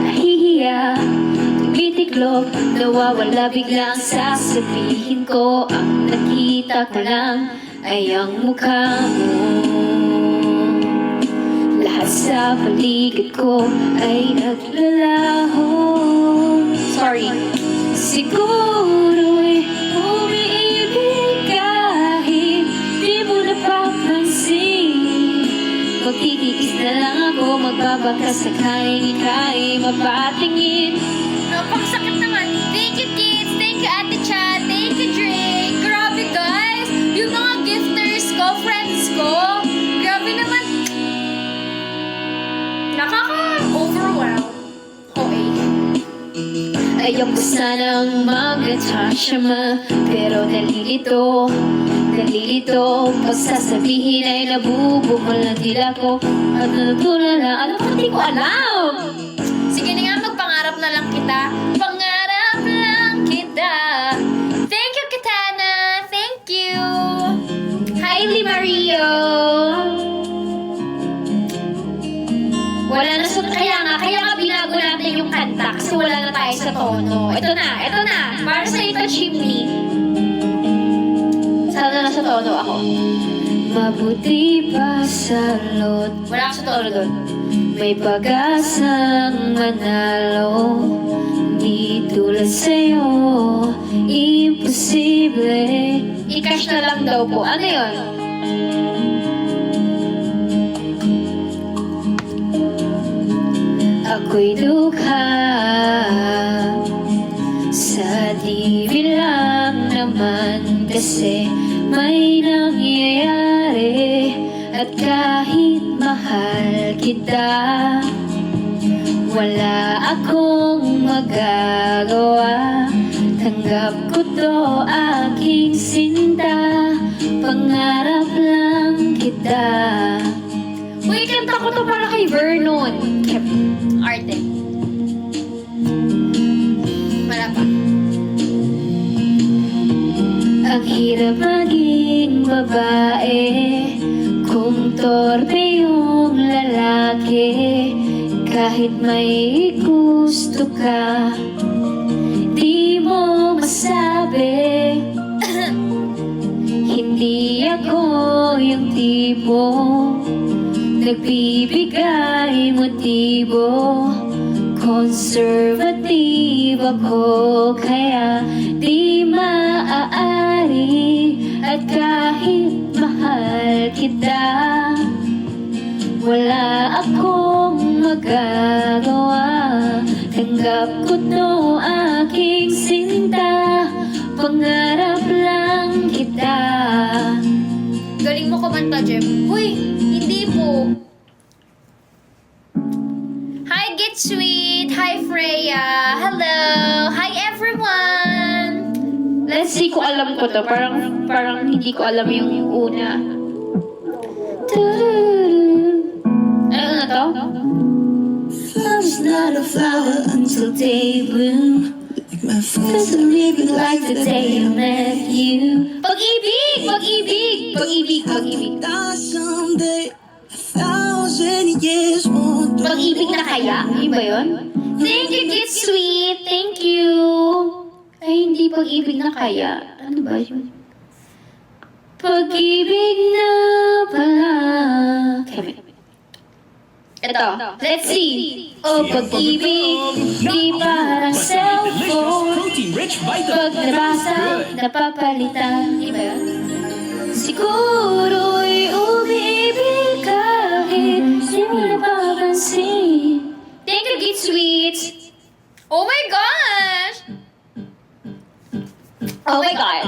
Nahihiya, tumitiklop, nawawala bigla ang sasabihin ko. Ang nakita ko lang ay ang mukha mo. Lahat sa paligid ko ay naglalaho. Sorry. Siguro'y umiibig kahit di mo napapansin. Magtitiis na lang ako, magbabaka sakaling ika'y mapatingin. Napakasakit naman. Thank you, kids. Thank you, Ate Cha. Thank you, Drake. Grabe, guys. Yung mga gifters ko, friends ko. Grabe naman. Nakaka-overwhelm. Okay. Ayoko sanang mag-attachma, pero nalilito. Pag sasabihin ay nabubuhol na dila ko. At natulala, ano pa di ko alam? Sige na nga, magpangarap na lang kita. Pangarap lang kita. Thank you, Katana. Thank you. Hi, Mario. Wala na sa kaya nga binago natin yung kanta kasi wala na tayo sa tono. Ito na. Para sa ito, chimney. Sana nasa tono ako. Mabuti pa sa lot. Wala ka sa tono doon. May pag-asang manalo. Di tulad sa'yo, imposible. I-cash na lang daw po. Ano yun? Ako'y dukha sa di lang naman kasi may nangyayari. At kahit mahal kita, wala akong magagawa. Tanggap ko to aking sinta, pangarap lang kita. Uy, kanta ko to para kay Vernon. Arte. Wala pa. Ang hirap maging babae kung torpe yung lalaki. Kahit may gusto ka, di mo masabi. Hindi ako yung tipo nagbibigay motibo. Conservative ako, kaya di maaari. At kahit mahal kita, wala akong magagawa. Tanggap ko to aking sinta, pangarap lang kita. Galing mo kumanta, Jem. Uy, hindi po. Hi, Get Sweet. Hi, Freya. Hello. Hi, everyone. Let's see kung alam ko to. Parang hindi ko alam yung una. Ano na to? Love's not a flower until day bloom. Doesn't even like the day I met you. Pag-ibig! Pag-ibig! Pag-ibig! Pag-ibig! Someday, 1,000 years won't do. Pag-ibig na kaya? Yun ba yun? Thank you, Get Sweet! Thank you! Ay, hindi pag-ibig na kaya. Ano ba yun? Pag-ibig na pala. Ito, let's see. Oh, pag-ibig, di parang cellphone. Pag nabasa, napapalitan. Di ba yun? Siguro'y umibig kahit di mo napapansin. Thank you, Get Sweet. Oh my gosh! Oh my God.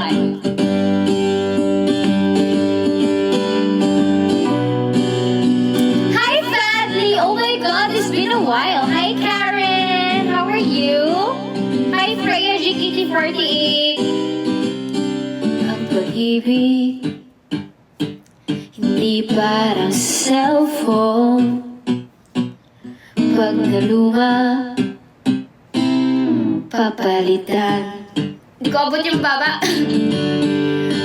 Hi, Fadley. Oh my God, it's been a while. Hi, Karen. How are you? Hi, Freya GKT48. Ang pag-ibig, hindi parang cellphone. Pag naluma, papalitan. Hindi ko abot yung baba.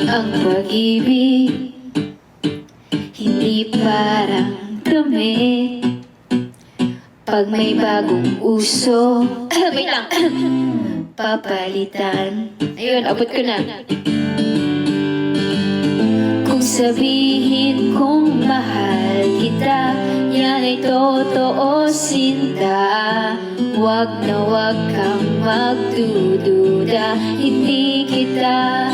Ang pag-ibig, hindi parang dumi. Pag may bagong uso, Wait lang. papalitan. Ayun, abot ko na. Kung sabihin kong mahal kita, yan ay totoo, sinta. Wag na wag kang magdududa, hindi kita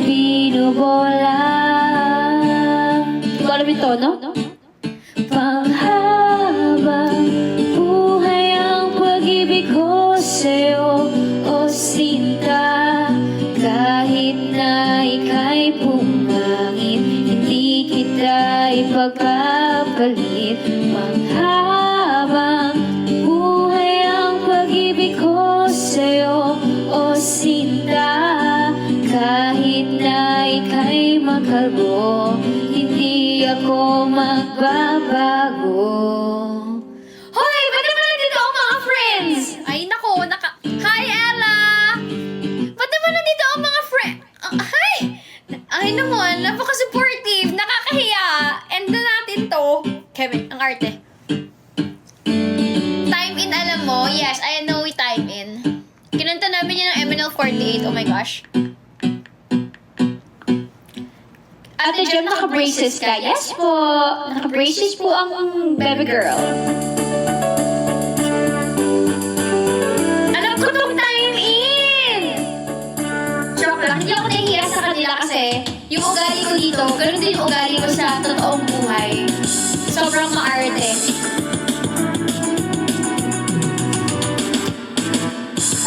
binubola. Hindi ko alam yung tono? Panghabang buhay ang pag-ibig ko sa'yo, o sinta. Kahit na ika'y pumangit, hindi kita ipagpapalit. Panghabang buhay ang pag-ibig ko sa'yo, o sinta. Kahit na ika'y makalbo, hindi ako magbabago. Hoy, ba't naman nandito ang mga friends? Ay, nako, Hi, Ella! Ba't naman nandito ang mga friends? Hi! Ay naman, napaka-supportive, nakakahiya. End na natin to. Kevin, ang arte. Time in, alam mo? Yes, I know we time in. Kinanta namin yun ng MNL48, oh my gosh. Ate Jem, naka-braces ka? Yes po. Naka-braces po ang baby girl. Alam ko tong time in! Joke lang, hindi ako nahihiya sa kanila kasi yung ugali ko dito, ganun din yung ugali ko sa totoong buhay. Sobrang maarte.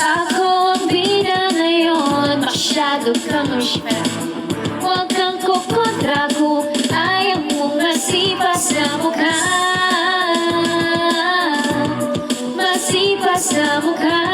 Ako ang bida ngayon, masyado kang respect. Huwag kang kukontra kung ayaw mong masipas sa mukha. Masipas sa mukha.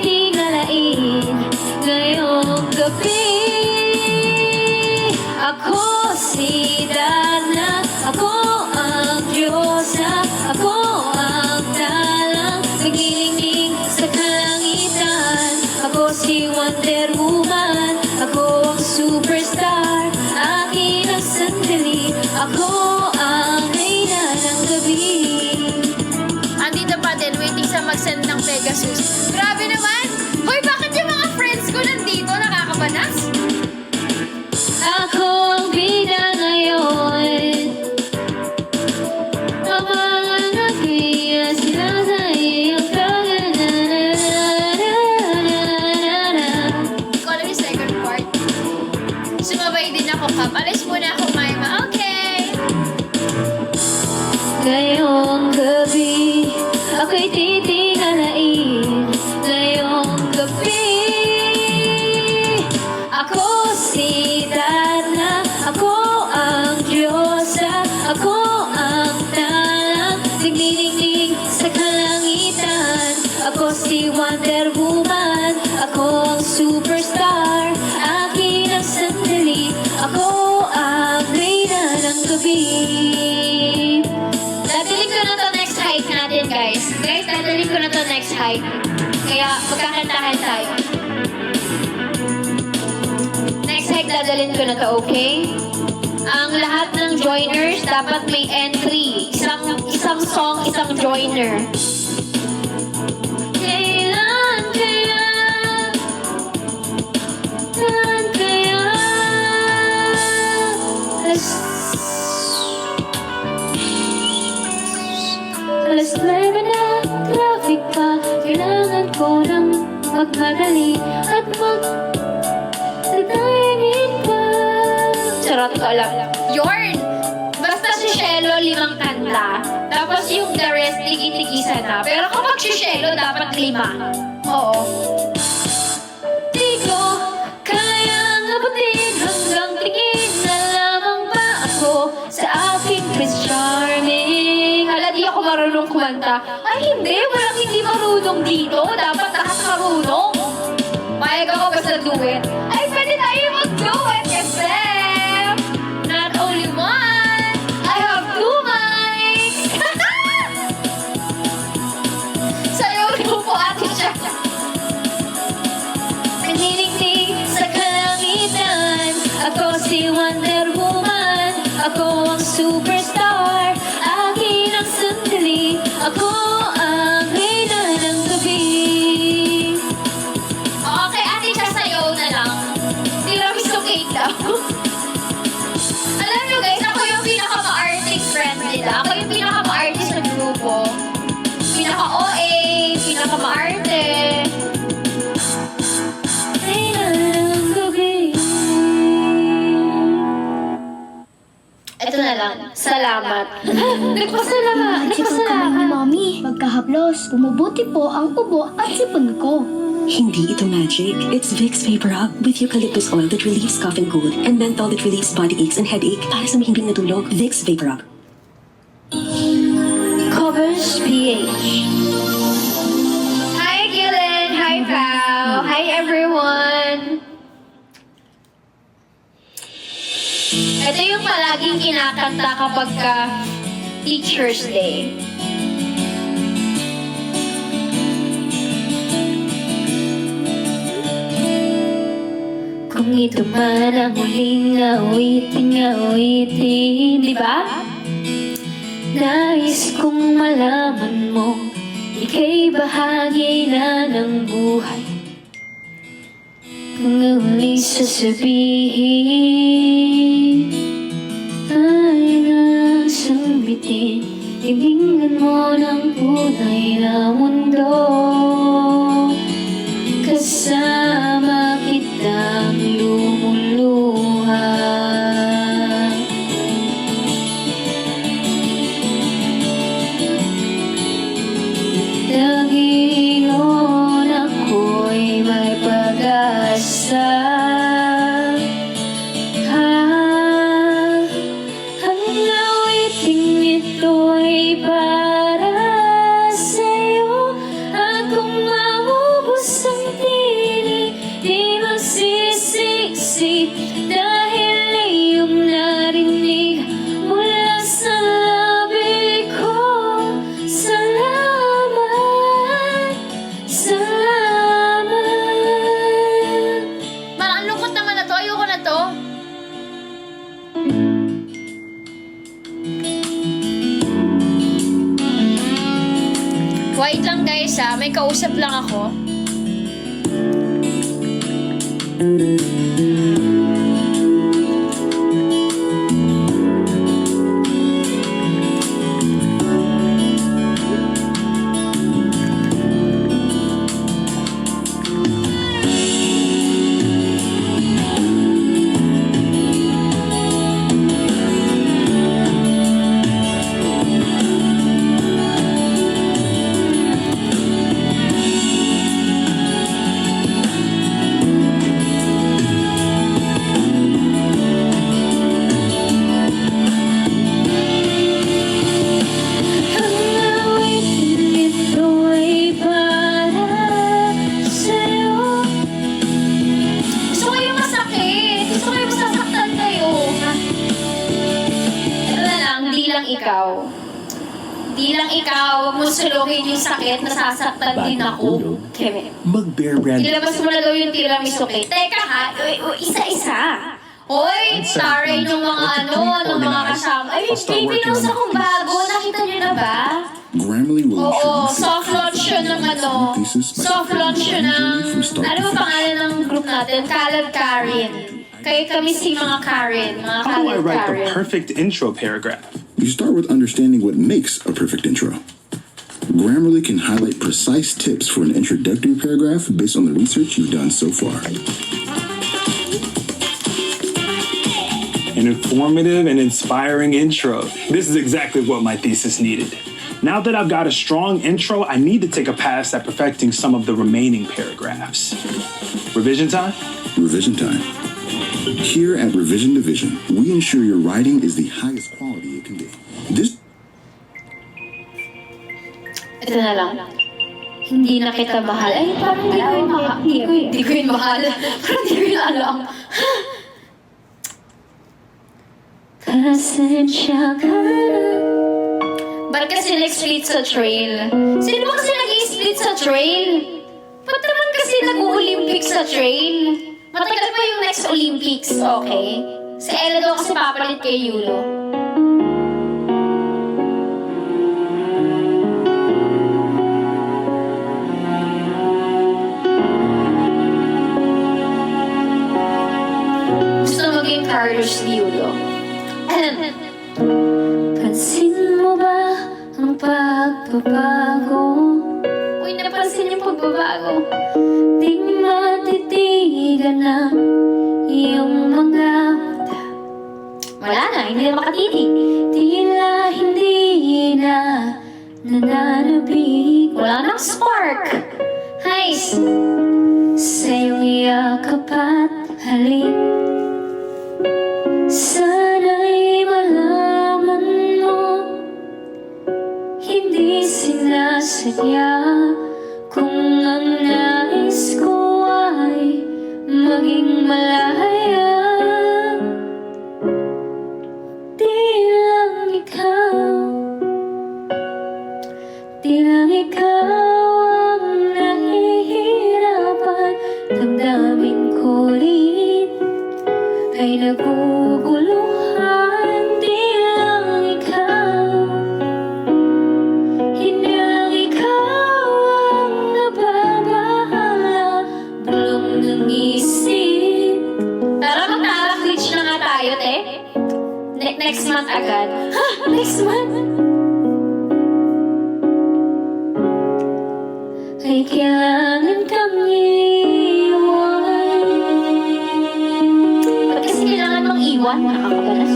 titingalain ngayong gabi. Ako si Dana, ako ang Diyosa, ako ang dalang naglilingling sa kalangitan. Ako si Wonder Woman, ako ang superstar, akin ang sandali, ako ang reyna ng gabi. Andito pa din, waiting sa mag-send ng Pegasus. Grabe naman! Hoy, bakit yung mga friends ko nandito? Nakakabanas? Ako ang bida ngayon. Ang mga nagkaya sila sa iyong kaganana. Ko alam yung second part. Sumabay din ako, Kap. Alis muna ako, Maima. Okay! Ngayong gabi, ako'y titingalain. Ngayong gabi, ako si Dana, ako ang Diyosa, ako ang dalang naglilingling sa kalangitan. Ako si Wonder Woman, ako ang superstar, akin ang sandali, ako ang reyna ng gabi. Dadalhin ko na to next hike natin, guys. Guys, dadalhin ko na to next hike. Kaya magkakantahan tayo. Next hike, dadalhin ko na to, okay? Ang lahat ng joiners, dapat may entry. Isang song, isang joiner. Kailan kaya? Kailan kaya? Alas 9 na, traffic pa. Kailangan ko nang magmadali at magtatahimik pa. Charot ko alam. Yorn! Basta si Shelo 5 kanta. Tapos yung the rest, tigi-tigisa na. Pero kapag si Shelo, dapat 5. Oo. Di ko kayang abutin hanggang tingin na lamang ba ako sa aking Prince Charming. Hala, di ako marunong kumanta. Ay, hindi. Walang hindi marunong dito. Dapat lahat marunong. Mayag ako basta duet. Ay, pwede tayo mag-duet kasi not only one, I have 2 mics. Sayo po ate siya. Naglilingling sa kalangitan. Ako si Wonder Woman, ako ang superstar, akin ang sandali, ako ang reyna ng gabi. Okay, ate siya sayo na lang. Tiramisu cake daw. Alam nyo guys, ako yung pinaka-ma-artist friend nila. Ako yung pinaka-ma-artist ng grupo. Pinaka-OA, pinaka-ma-arte. Reyna ng gabi. Ito na lang. Salamat. Nagpasalamat. Nagsipakamay ni Mommy. Magkahaplos, bumubuti po ang ubo at sipon ko. Hindi ito magic. It's Vicks Vapor Rub with eucalyptus oil that relieves cough and cold and menthol that relieves body aches and headache para sa mahimbing na tulog. Vicks Vapor Rub. Covers PH. Hi, Gillen. Hi, Pao. Hi, everyone. Ito yung palaging kinakanta kapag Teacher's Day. Kung ito man ang huling awitin, di ba? Nais kong malaman mo, ika'y bahagi na ng buhay. Kung ang huling sasabihin ay nasang bitin, tingnan mo ng tunay na mundo. Kasama kitang lumuluha. Nagingon ako'y may pag-asa. Ang awiting ito'y para sa'yo. At kung maubos ang May kausap lang ako. Gusto ko yung masakit. Gusto ko yung masasaktan kayo. Ito na lang, di lang ikaw. Di lang ikaw, huwag mo suluhin yung sakit, nasasaktan din ako. Kevin, Mag-Bear Brand. ilabas mo na daw yung tiramisu cake. Teka ha, isa-isa. Hoy, taray ng mga ng mga kasama. Ay, may pinost akong bago. Nakita niyo na ba? Grammarly will Oo, ensure soft launch yun ng soft launch yun ng, ano ba pangalan ng group natin? Kalad Karen. Kayo kami si mga Karen, mga How do I Kalad write the Karen. perfect intro paragraph? You start with understanding what makes a perfect intro. Grammarly can highlight precise tips for an introductory paragraph based on the research you've done so far. An informative and inspiring intro. This is exactly what my thesis needed. Now that I've got a strong intro, I need to take a pass at perfecting some of the remaining paragraphs. Revision time? Revision time. Here at Revision Division, we ensure your writing is the highest quality it can be. This Ito na lang. Hindi na kita mahal. Ay, parang hindi ko yun mahal. Hindi ko yun mahal. Parang hindi ko yun alam. Pasensya ka na. Ba't kasi nag-split sa trail? Sino ba kasi nag-split sa trail? Ba't naman kasi nag-Olympics sa trail? Matagal pa yung next Olympics, okay? Si Ella daw kasi papalit kay Yulo. Gusto maging Carlos ni Yulo. Pansin mo ba ang pagbabago? Uy, napansin yung pagbabago. Di matitigan ng iyong mga mata. Wala na, hindi na makatitig. Tila hindi na nananabig. Wala nang spark. Heis. Sa iyong yakap at halik. Sana'y malaman mo, hindi sinasadya. Kung ang nais ko ay maging malaya, di lang ikaw ang nahihirapan. Damdamin ko rin ay naguguluhan. Di lang ikaw, hindi lang ikaw ang nababahala. Bulong ng isip. Tara, mag-Tara-Glitch na nga tayo, te. Next month agad. Ha? Next month? Ay kailangan kang iwan. Ba't kasi kailangan mong iwan? Nakakabalas.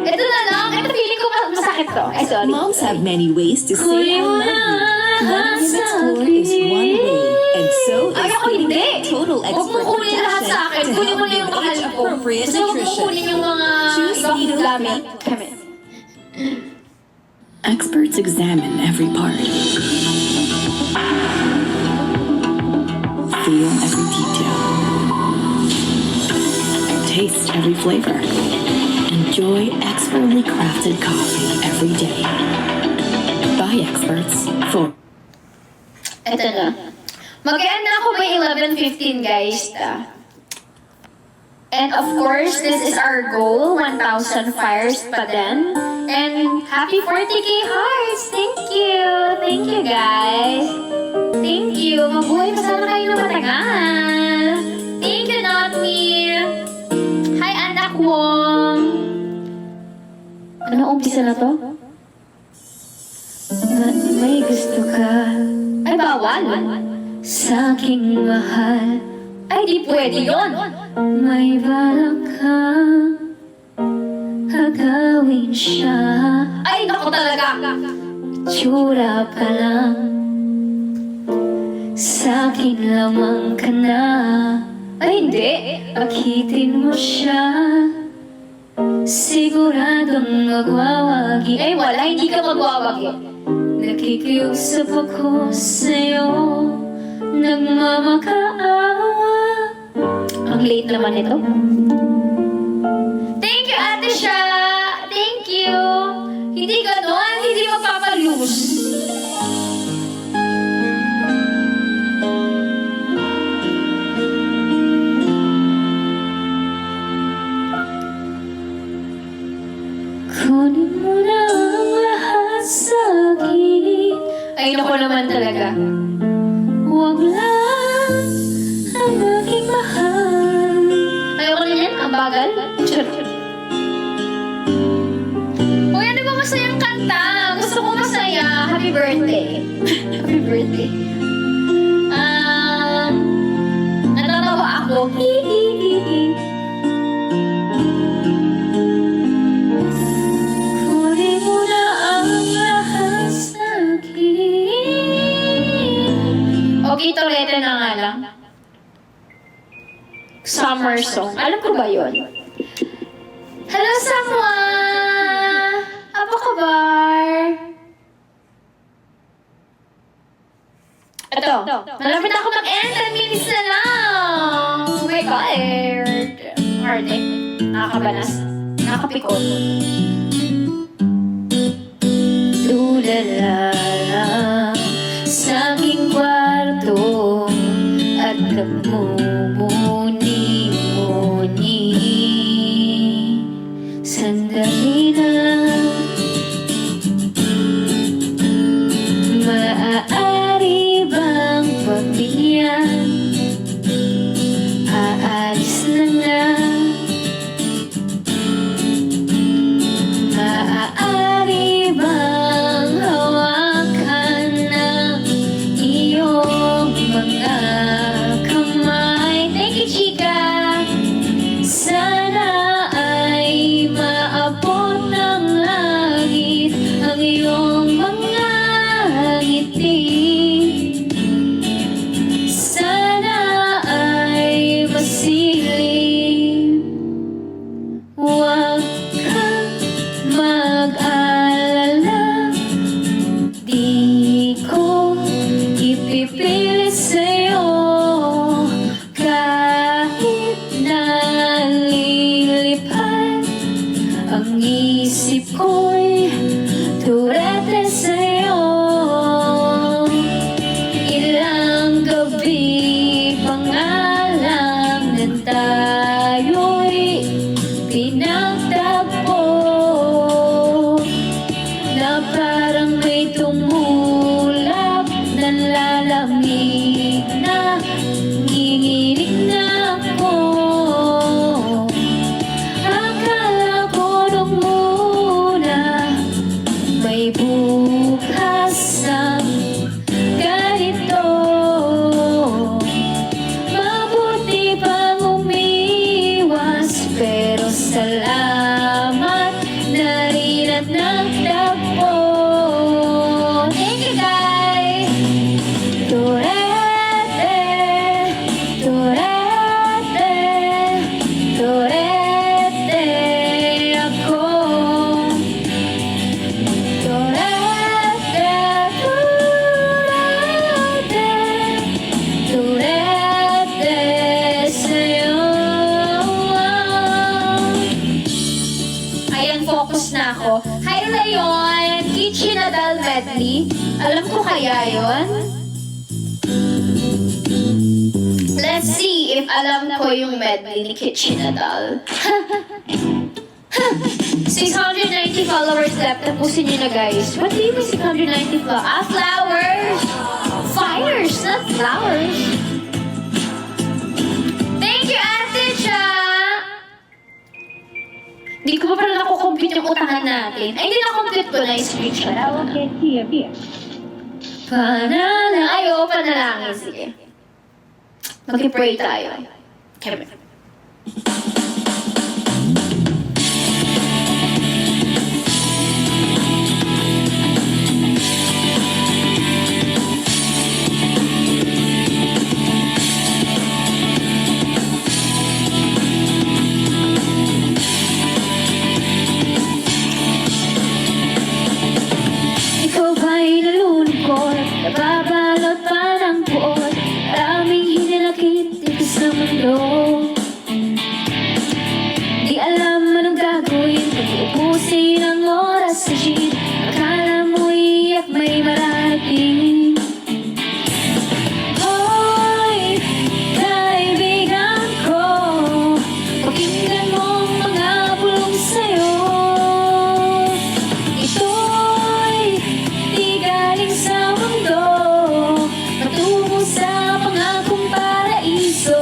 Ito na lang. Ito feeling ko masakit to. Ay, sorry. Moms have many ways to say I Kunin mo love you. lahat Loving sa Explore is one way, and so Ay, is ako hindi. total Huwag mo expert kunin lahat sa akin. protection to Kunin mo help na yung with mahal ko. age-appropriate Gusto mo nutrition. kunin yung mga Choose ibang Nido gamit. Kami. Experts examine every part. Feel every detail. Taste every flavor. Enjoy expertly crafted coffee every day. By experts for Ito na. Mag-end na ako by 11:15, guys. And of course, this is our goal, 1,000 fires pa din. And happy 40k hearts! Thank you! Thank you, guys! Thank you! Mabuhay pa sana kayo ng matagal! Thank you, not me! Hi, anak Wong! Ano umpisa na to? May gusto ka Ay, bawal! sa aking mahal. Ay, di pwede yun! May balak ka agawin siya. Ay, naku talaga! Tsura pa lang sa akin lamang ka na. Ay, hindi! Akitin mo siya, siguradong magwawagi. Ay, wala! Hindi ka magwawagi! Nakikiusap ako sa'yo, nagmamakaawa. Ang late naman ito. Thank you, Ate Sha! Thank you! Hindi ganon! Hindi magpapalose! Kunin mo na ang lahat sa akin. Ay, naku naman talaga. Huwag lang ang aking mahal. Ayoko na yan, ang bagal. Uy, ano ba masayang kanta? Gusto ko masaya. Happy birthday. Happy birthday. Natatawa ako. Kunin mo na ang lahat sa akin. Okay, Torete na nga lang. Summer song. Alam ko ba yun? Hello, Samwa! Apa kabar? Ito, malapit na ako mag-end. 10 minutes na lang. Oh my God. Hard eh. Nakakabanas. Nakakapikot. Tulala sa aking kwarto at nagmumuni-muni. Sandali na lang, maaari bang pagbigyan? Aalis na nga. Maaari bang hawakan ng iyong mga kamay? Thank you, Chika! Sana ay maabot ng langit ang iyong mga ngiti. Sana ay masilim. Huwag kang mag-alala, di ko ipipilit sa'yo kahit nalilipad ang isip ko'y turete sa'yo. Ilang gabi pa nga lang na tayo'y pinagtagpo, na parang may tumulak na lalamig na nginginig na ako. Akala ko nung muna may bukas ang ganito. Mabuti pang umiwas, pero salamat na rin at nagtagpo. Thank you, guys! Turete, turete, turete ako. Turete, turete, turete sa'yo. Ayan, focus na ako. Hi, Rayon! Kitchen Nadal medley. Alam ko kaya yon. Let's see if alam ko yung medley ni Kitchen Nadal. 690 followers left. Tapusin nyo na, guys. What do you mean 690 followers? Ah, flowers! Fires, not flowers. Thank you, Ate Cha! Hindi ko pa pala nakukompute yung utangan natin. Ay, hindi na-compute ko na i-screenshot. Okay, here. Panalangin. Ay, oo, panalangin. Sige. Mag-pray tayo. Okay. Ikaw ba'y nalulungkot? Nababalot pa ng buot? Maraming hinalakit dito sa mundo. Di alam anong gagawin pag uubusin ang oras sa shit. Akala mo iyak may marating. Hoy, kaibigan ko, pakinggan mo ang mga bulong sa'yo. Ito'y di galing sa mundo, patungo sa pangakong paraiso.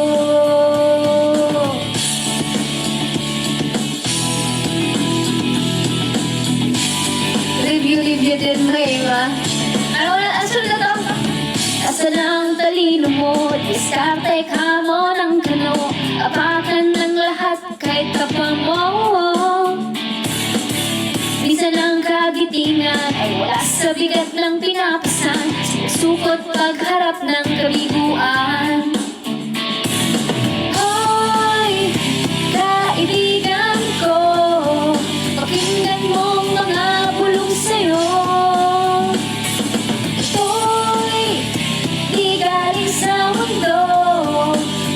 Review din mo, Eva. Ano na, asan na to? Asan ang talino mo? Diskarte ka mo ng kano. Apakan ng lahat kahit kapwa mo. Minsan ang kagitingan ay wala sa bigat ng pinapasan. Sinusukot pagharap ng kabiguan. Hoy, kaibigan ko, pakinggan mo ang mga bulong sa'yo. Ito'y di galing sa mundo,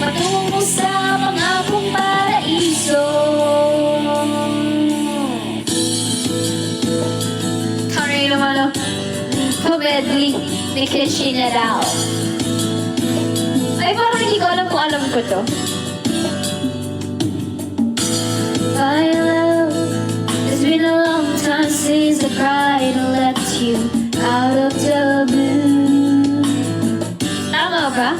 patungo sa pangakong paraiso. Sorry naman, pumedli. May kitchen na daw. Ay, parang hindi ko alam kung alam ko to. My love, it's been a long time since I cried and left you out of the blue. Tama ba?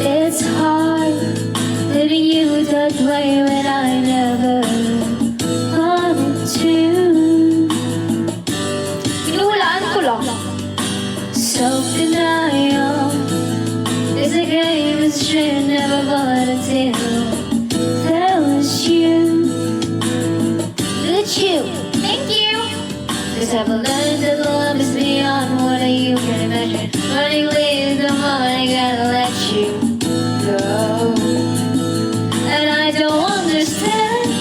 It's hard living you that way when I never wanted to. Pinuhulaan ko lang. Self-denial is a game that should never but until there was you. Look at you. Thank you! Cause I've learned that love is beyond what you can imagine. Running late in the morning, gotta let you go. And I don't understand.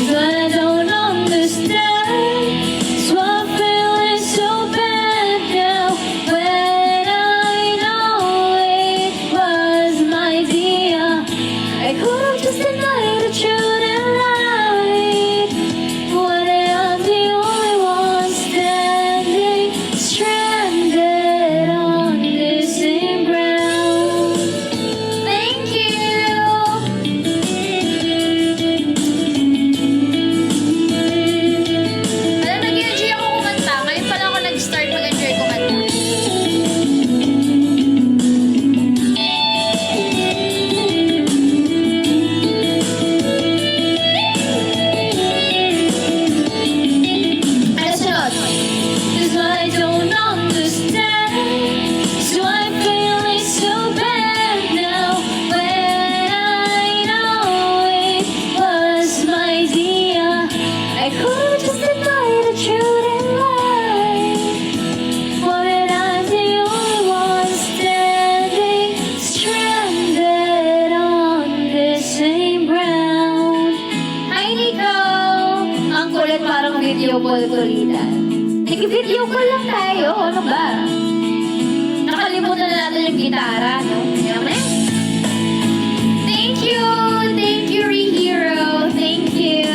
Cause when I don't understand, so I'm feeling so bad now. When I know it was my dear, I could have just denied the truth and lied. When I'm the only one standing stranded on this same ground. Thank you! Alam, nag-enjoy ako kumanta. Ngayon pala ako nag-start mag-enjoy kumanta. Ano sunod? Cause I don't understand, so I'm feeling so bad now. When I know it was my dear, I could just deny the truth and lie. When I'm the only one standing stranded on this same ground. Hi, Nico! Ang kulit parang video call kulitan. Nag-video call lang tayo, ano ba? Nakalimutan na natin yung gitara, no? Yaman? Thank you! Thank you, Rehero! Thank you!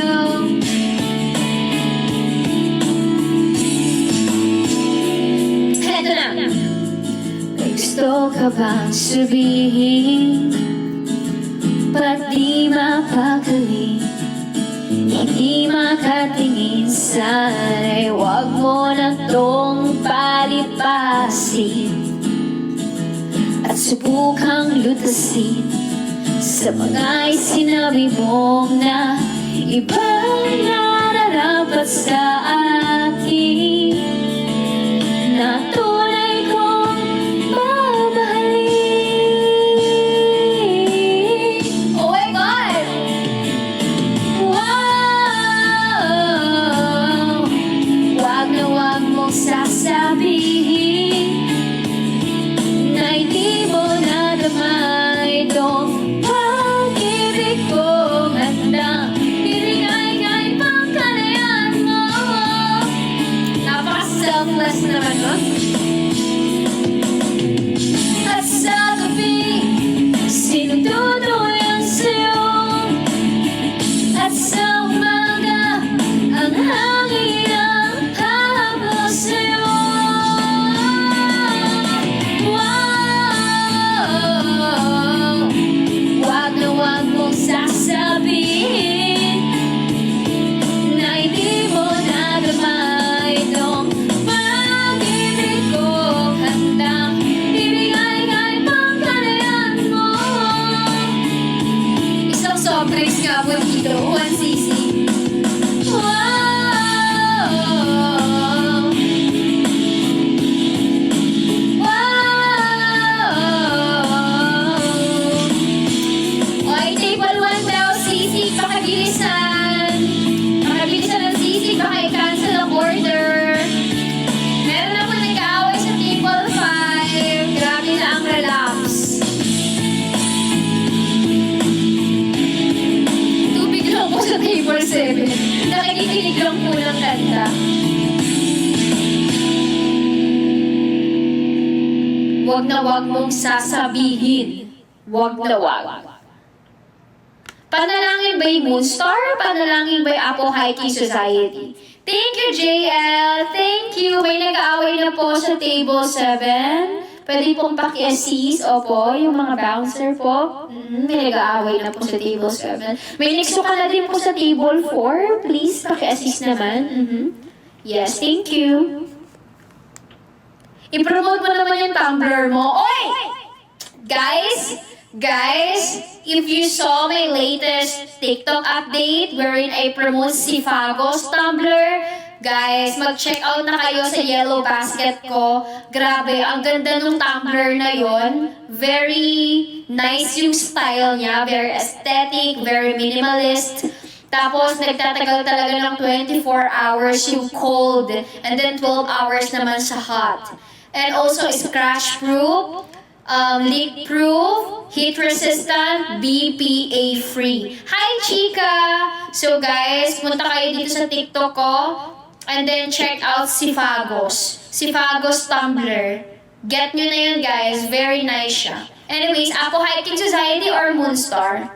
Eto na. May gusto ka bang sabihin? ba't di mapakali? Hindi makatingin, sana'y wag mo na tong palipasin at subukang lutasin sa mga sinabi mong na ibang nararapat sa akin na tunay kong mamahalin. Oh my God! Wow! Wag na wag mong sasabihin na hindi mo nadama itong pag-ibig kong handang ibigay kahit pang kalayaan mo. Napaka-selfless naman nun. At sa gabi, sinututuyan sa'yo. At sa umaga, ang hangin ang habang sa'yo. Wow! Wag na wag mong sasabihin na hindi mo nadama itong pag-ibig kong handang ibigay kahit pang kalayaan mo. Isang soft drinks nga po dito. 1cc. Wow! Wow! Oy, table 1 daw, sisig, pakabilisan. Pakabilisan ng sisig, baka i-cancel ang order. Meron ako nag-aaway sa table 5. Grabe na ang relapse. Tubig lang po sa table 7. Nakikinig lang po ng kanta. Wag na wag mong sasabihin. Wag na wag. Panalangin by Moonstar, panalangin by Apple Hiking Society. Thank you, JL. Thank you. May nag-aaway na po sa table 7. Pwede pong paki-assist. Opo, yung mga bouncer po. May nag-aaway na po sa table 7. May nagsuka na din po sa table 4. Please, paki-assist naman. Yes, thank you. I-promote mo naman yung Tumblr mo. Oy! Guys, if you saw my latest TikTok update wherein I promote si Fagos Tumblr, guys, mag-check out na kayo sa Yellow Basket ko. Grabe, ang ganda nung Tumblr na yon. Very nice yung style niya. Very aesthetic, very minimalist. Tapos, nagtatagal talaga ng 24 hours yung cold. And then 12 hours naman sa hot. And also, scratch-proof, leak-proof, heat-resistant, BPA-free. Hi, Chika! So, guys, punta kayo dito sa TikTok ko. And then, check out si Fagos. Si Fagos Tumblr. Get nyo na yun, guys. Very nice siya. Anyways, Apple Hiking Society or Moonstar?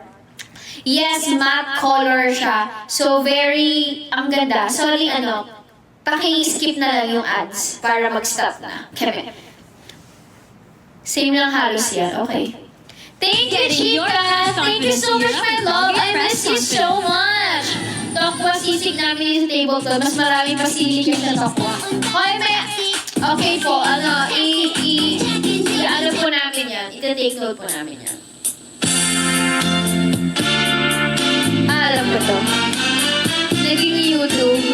Yes, matte color siya. So, very, ang ganda. Sorry, paki-skip na lang yung ads para mag-stop na. Keme. Same lang halos yan. Okay. Thank you, Chika! Thank you so much, my love! I miss you so much! Tokwa, sisig namin sa table to. Mas marami pa sisig yung sa tokwa. Okay, okay po, ano po namin yan? Ita-take note po namin yan. Alam ko to. Naging YouTube.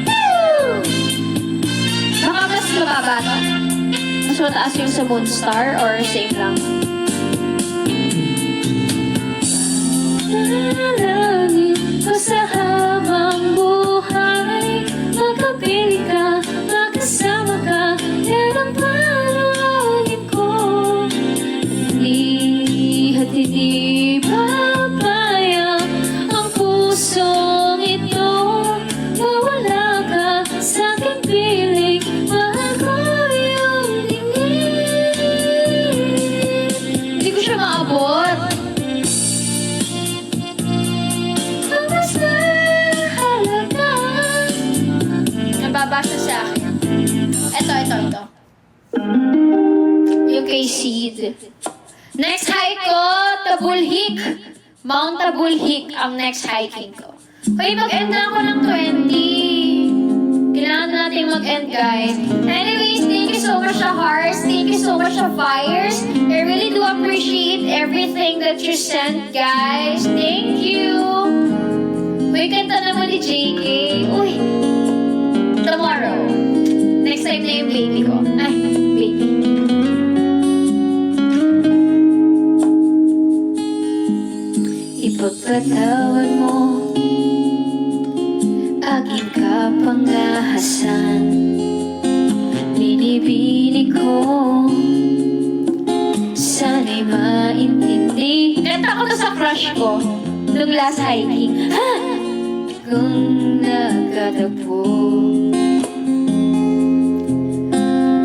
Woo! Baka mas mababa to? Mas mataas yung sa Moonstar or same lang? Nanalangin ko sa habang buhay, magkapiling ka, magkasama ka, yan ang panalangin ko. At hindi papayag ang pusong ito, mawala ka sa aking piling, mahal ko yung tingin. Hindi ko siya maabot. Ang mas mahalaga. Nababa siya sa akin. Ito. Yung kay Seed. Next hike ko, Tabulhik. Mount Tabulhik ang next hiking ko. Hoy, mag-end na ako ng 20. Kailangan natin mag-end, guys. Anyways, thank you so much sa hearts. Thank you so much sa fires. I really do appreciate everything that you sent, guys. Thank you. Uy, kanta naman ni JK. Uy, tomorrow. Next time na yung baby ko. Ay, baby. Ipagpatawad mo aking kapangahasan. Binibini ko sana'y maintindi. Kanta ko to sa crush ko nung last hiking. Ha! Kung nagkatagpo,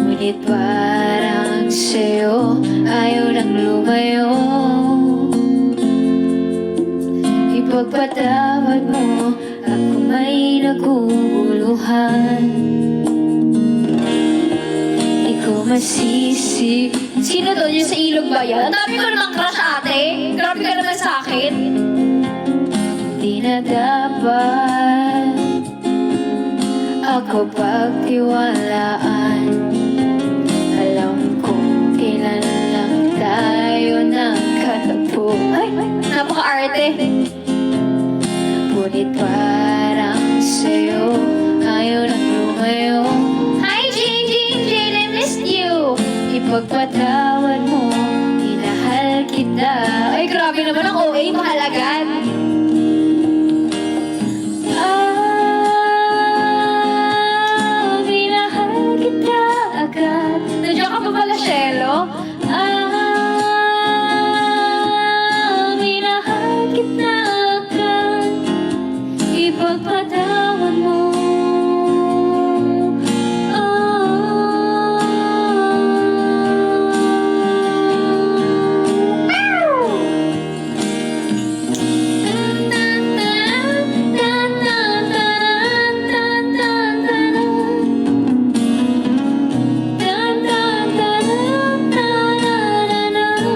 ngunit parang sa'yo ayaw nang lumayo. Ipagpatawad mo, ako may naguguluhan. Di ko masisi. Sino to? Yung sa ilog ba yan? Ang dami ko namang crush, ate. Grabe ka naman sa akin. Di na dapat ako pagtiwalaan. Alam kong kailan lang tayo nagkatagpo. Ay, napaka-arte. Ngunit parang sa'yo ayaw nang lumayo. Hi, Jane, I missed you. Ipagpatawad mo, minahal kita. Ay, grabe naman ang OA, mahalagan. Minahal kita agad. Nandiyan ka pa pala, Shelo? Minahal kita agad. Ipagpatawad mo.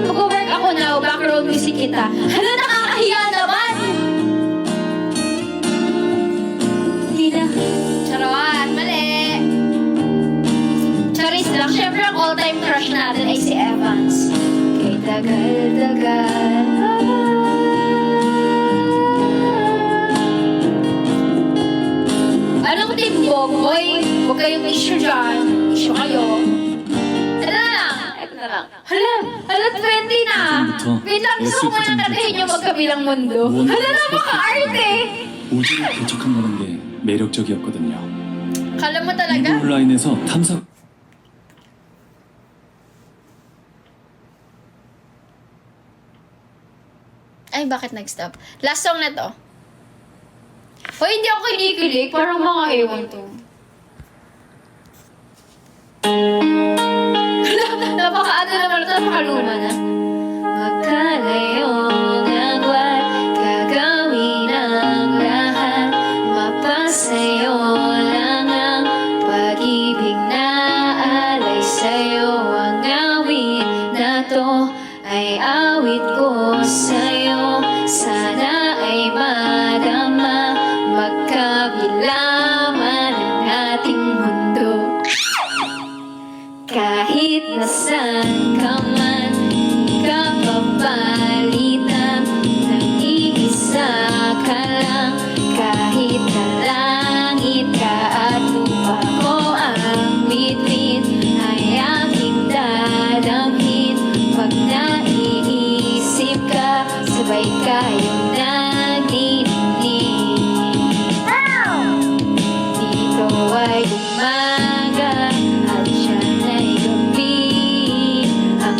Mag-work ako now, background music kita. Hala, nakakahiya naman! Charot, mali! Charis lang, syempre ang all-time crush natin ay si Evans. Kay tagal-tagal. Anong timbog, boy? Huwag kayong issue dyan. Issue kayo. Ito na lang. Ito na lang. Hala, 20 na. Wait lang, gusto ko muna tatahin yung magkabilang mundo. Hala, napaka-arte. 오지에 도착한다는 게 매력적이었거든요. Kala mo talaga? 이브 온라인에서 탐사 Ay, bakit nag-stop? Last song na to. Hoy, hindi ako kinikilig. Parang mga ewan to. Napaka-ano naman ito. Napakaluma na. Magkalayo ng buwan, gagawin ang lahat. Mapasayo lang ang pag-ibig na alay sa'yo. Ang awit na to ay awit ko sa'yo. Sana ay madama, magkabila man ang ating mundo. Kahit nasaan ka man, di ka papalitan. Nag-iisa ka lang, kahit na langit ka at lupa ko ang bituin ay aking dadamhin. Pag naiisip ka, sabay kayong nagniningning. Dito ay umaga at siya ay gabi. Ang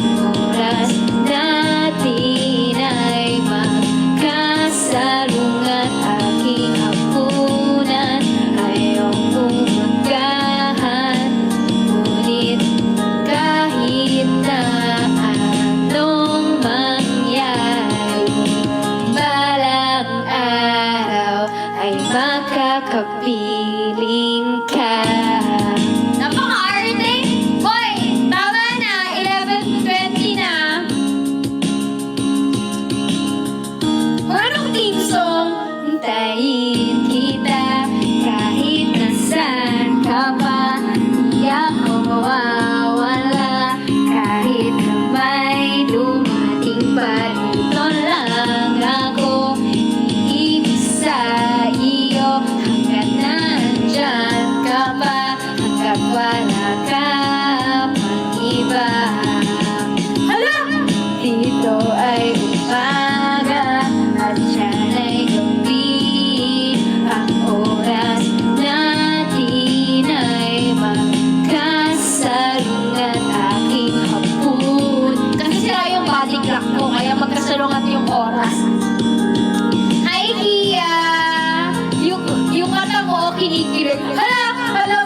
wala ka pang iba. Hala! Dito ay umaga at siyan ay gabi. Ang oras natin ay magkasalungat aking hapon. Kasi sila yung body clock ko, kaya magkasalungat yung oras. Hi, Kia! Yung mata mo, kinikilig. Hala,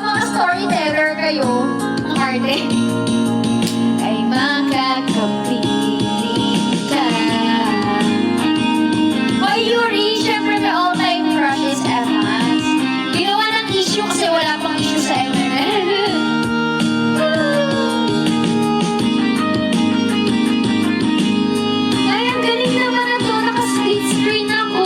mga storyteller kayo. Ang arte. Ay makakapili ka. Oh, Yuri, syempre my all-time crush is Evans. Ginawa ng issue kasi wala pang issue sa MML. Ay, ang galing naman na to. Naka-split screen ako.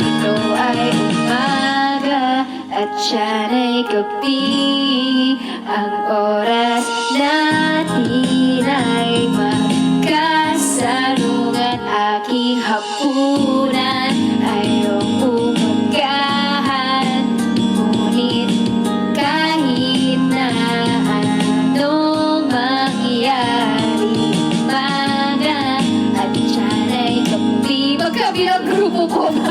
Ito ay umaga at siya ay gabi. Ang oras natin ay magkasalungat aking hapunan. Ayong umagahan, ngunit kahit na anong mangyari, umaga at siya ay gabi. Magkabilang grupo ko ba?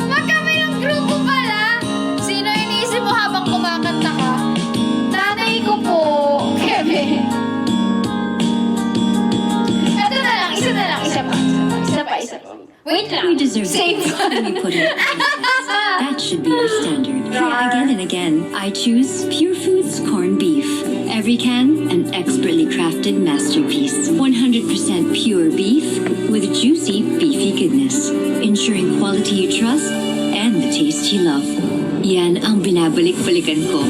Magkabilang grupo pala. Sino iniisip mo habang kumakanta ka? Nanay ko po, Kevin. Ito na lang, isa pa. Wait lang. You deserve Save. it. Let me put it. That should be your standard. Again and again, I choose Pure Foods corned beef. Every can, an expertly crafted masterpiece. 100% pure beef with juicy beefy goodness, ensuring quality you trust and the taste you love. Yan ang binabalik-balikan ko.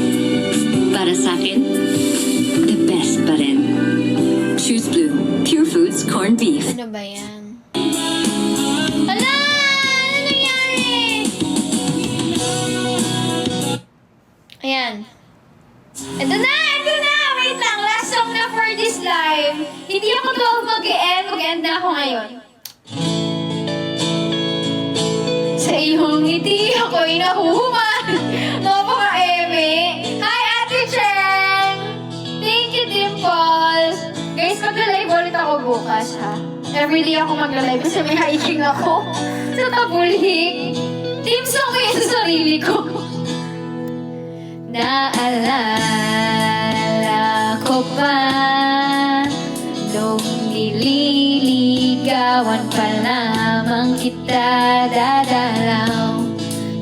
Para sa akin, the best pa rin. Choose Blue. Pure Foods corned beef. Ano ba yan? Hala! Ano nangyari? Ayan. Ito na! Wait lang. Last song na for this live. Hindi ako to mag-end. Mag-end na ako ngayon. Sa iyong ngiti ako'y nahuhuman. Napaka-eme. Hi, Ate Cheng! Thank you, Dimples. Guys, magla-live ulit ako bukas, ha? Everyday ako magla-live kasi may hiking ako sa Tabulig. Team song ko yun sa sarili ko. Naalala ko pa nung nililigawan pa lamang kita dadalaw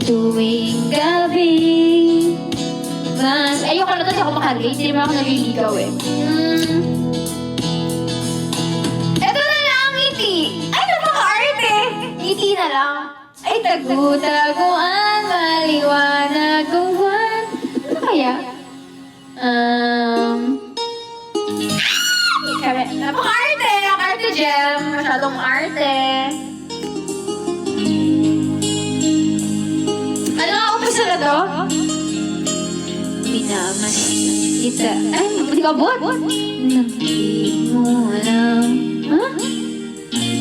tuwing gabi. Mas ayoko na kasi ako makarelate, hindi naman ako naliligaw eh. Eto na lang ang ngiti. Ay, napaka-arte. Ngiti na lang. Ay, tagu-taguan, maliwanag ang buwan. Ano kaya? Napaka-arte! Arte gem! Masyadong arte. Ano nga umpisa na to? Minamasin kita. Ay, hindi ka buwan? Nabili mo lang. Ha?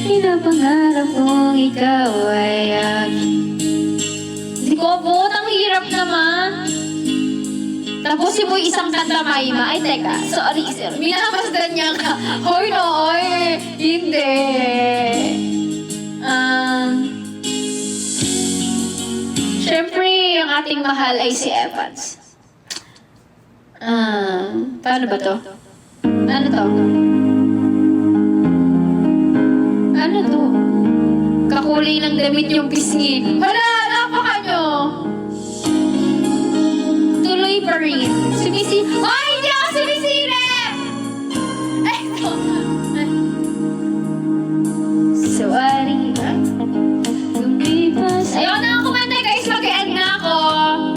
Pinapangarap mong ikaw ay akin. Hindi ko abot. Ang hirap naman. Tapusin mo isang kanta, Maima. Ay, teka. Sorry, sir. Minamasdan niya ka. Hoy, no, oy. Hindi. Siyempre, ang ating mahal ay si Evans. Paano ba to? Ano to? Ano to? Kakulay ng damit yung pisngi. Hala, napaka nyo! Tuloy pa rin. Ay, hindi ako sumisilip! Ay, ito. Sorry. Lumipas. Ayaw na ako kumanta, guys. Mag-end na ako.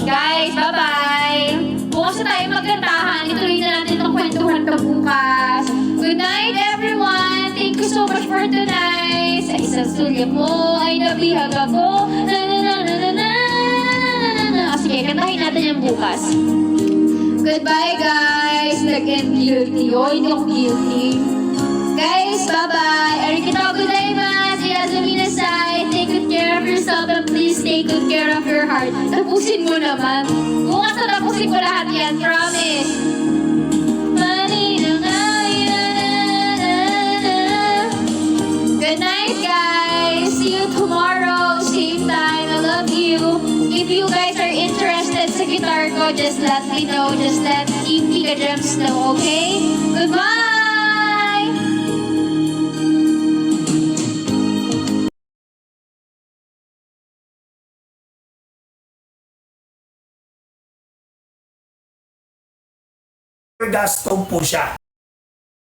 Guys, bye-bye. Bukas na tayo magkantahan. Ituloy na natin ang kwentuhan pa bukas. Good night, everyone. Thank you so much for tonight. Sa isang sulyap mo ay nabihag ako. Sige, kantahin natin yung bukas. Goodbye, guys. Nag-end guilty. Oh, hindi ako guilty. Guys, bye-bye. Arikita ko gozaimasu. Yasumi have your heart. Tapusin mo naman. Bukas na tapusin ko lahat yan, promise. Good night, guys. See you tomorrow, same time. I love you. If you guys are interested sa guitar ko, just let me know. Just let Team Giga Gems know, okay? Goodbye! Gastong po siya.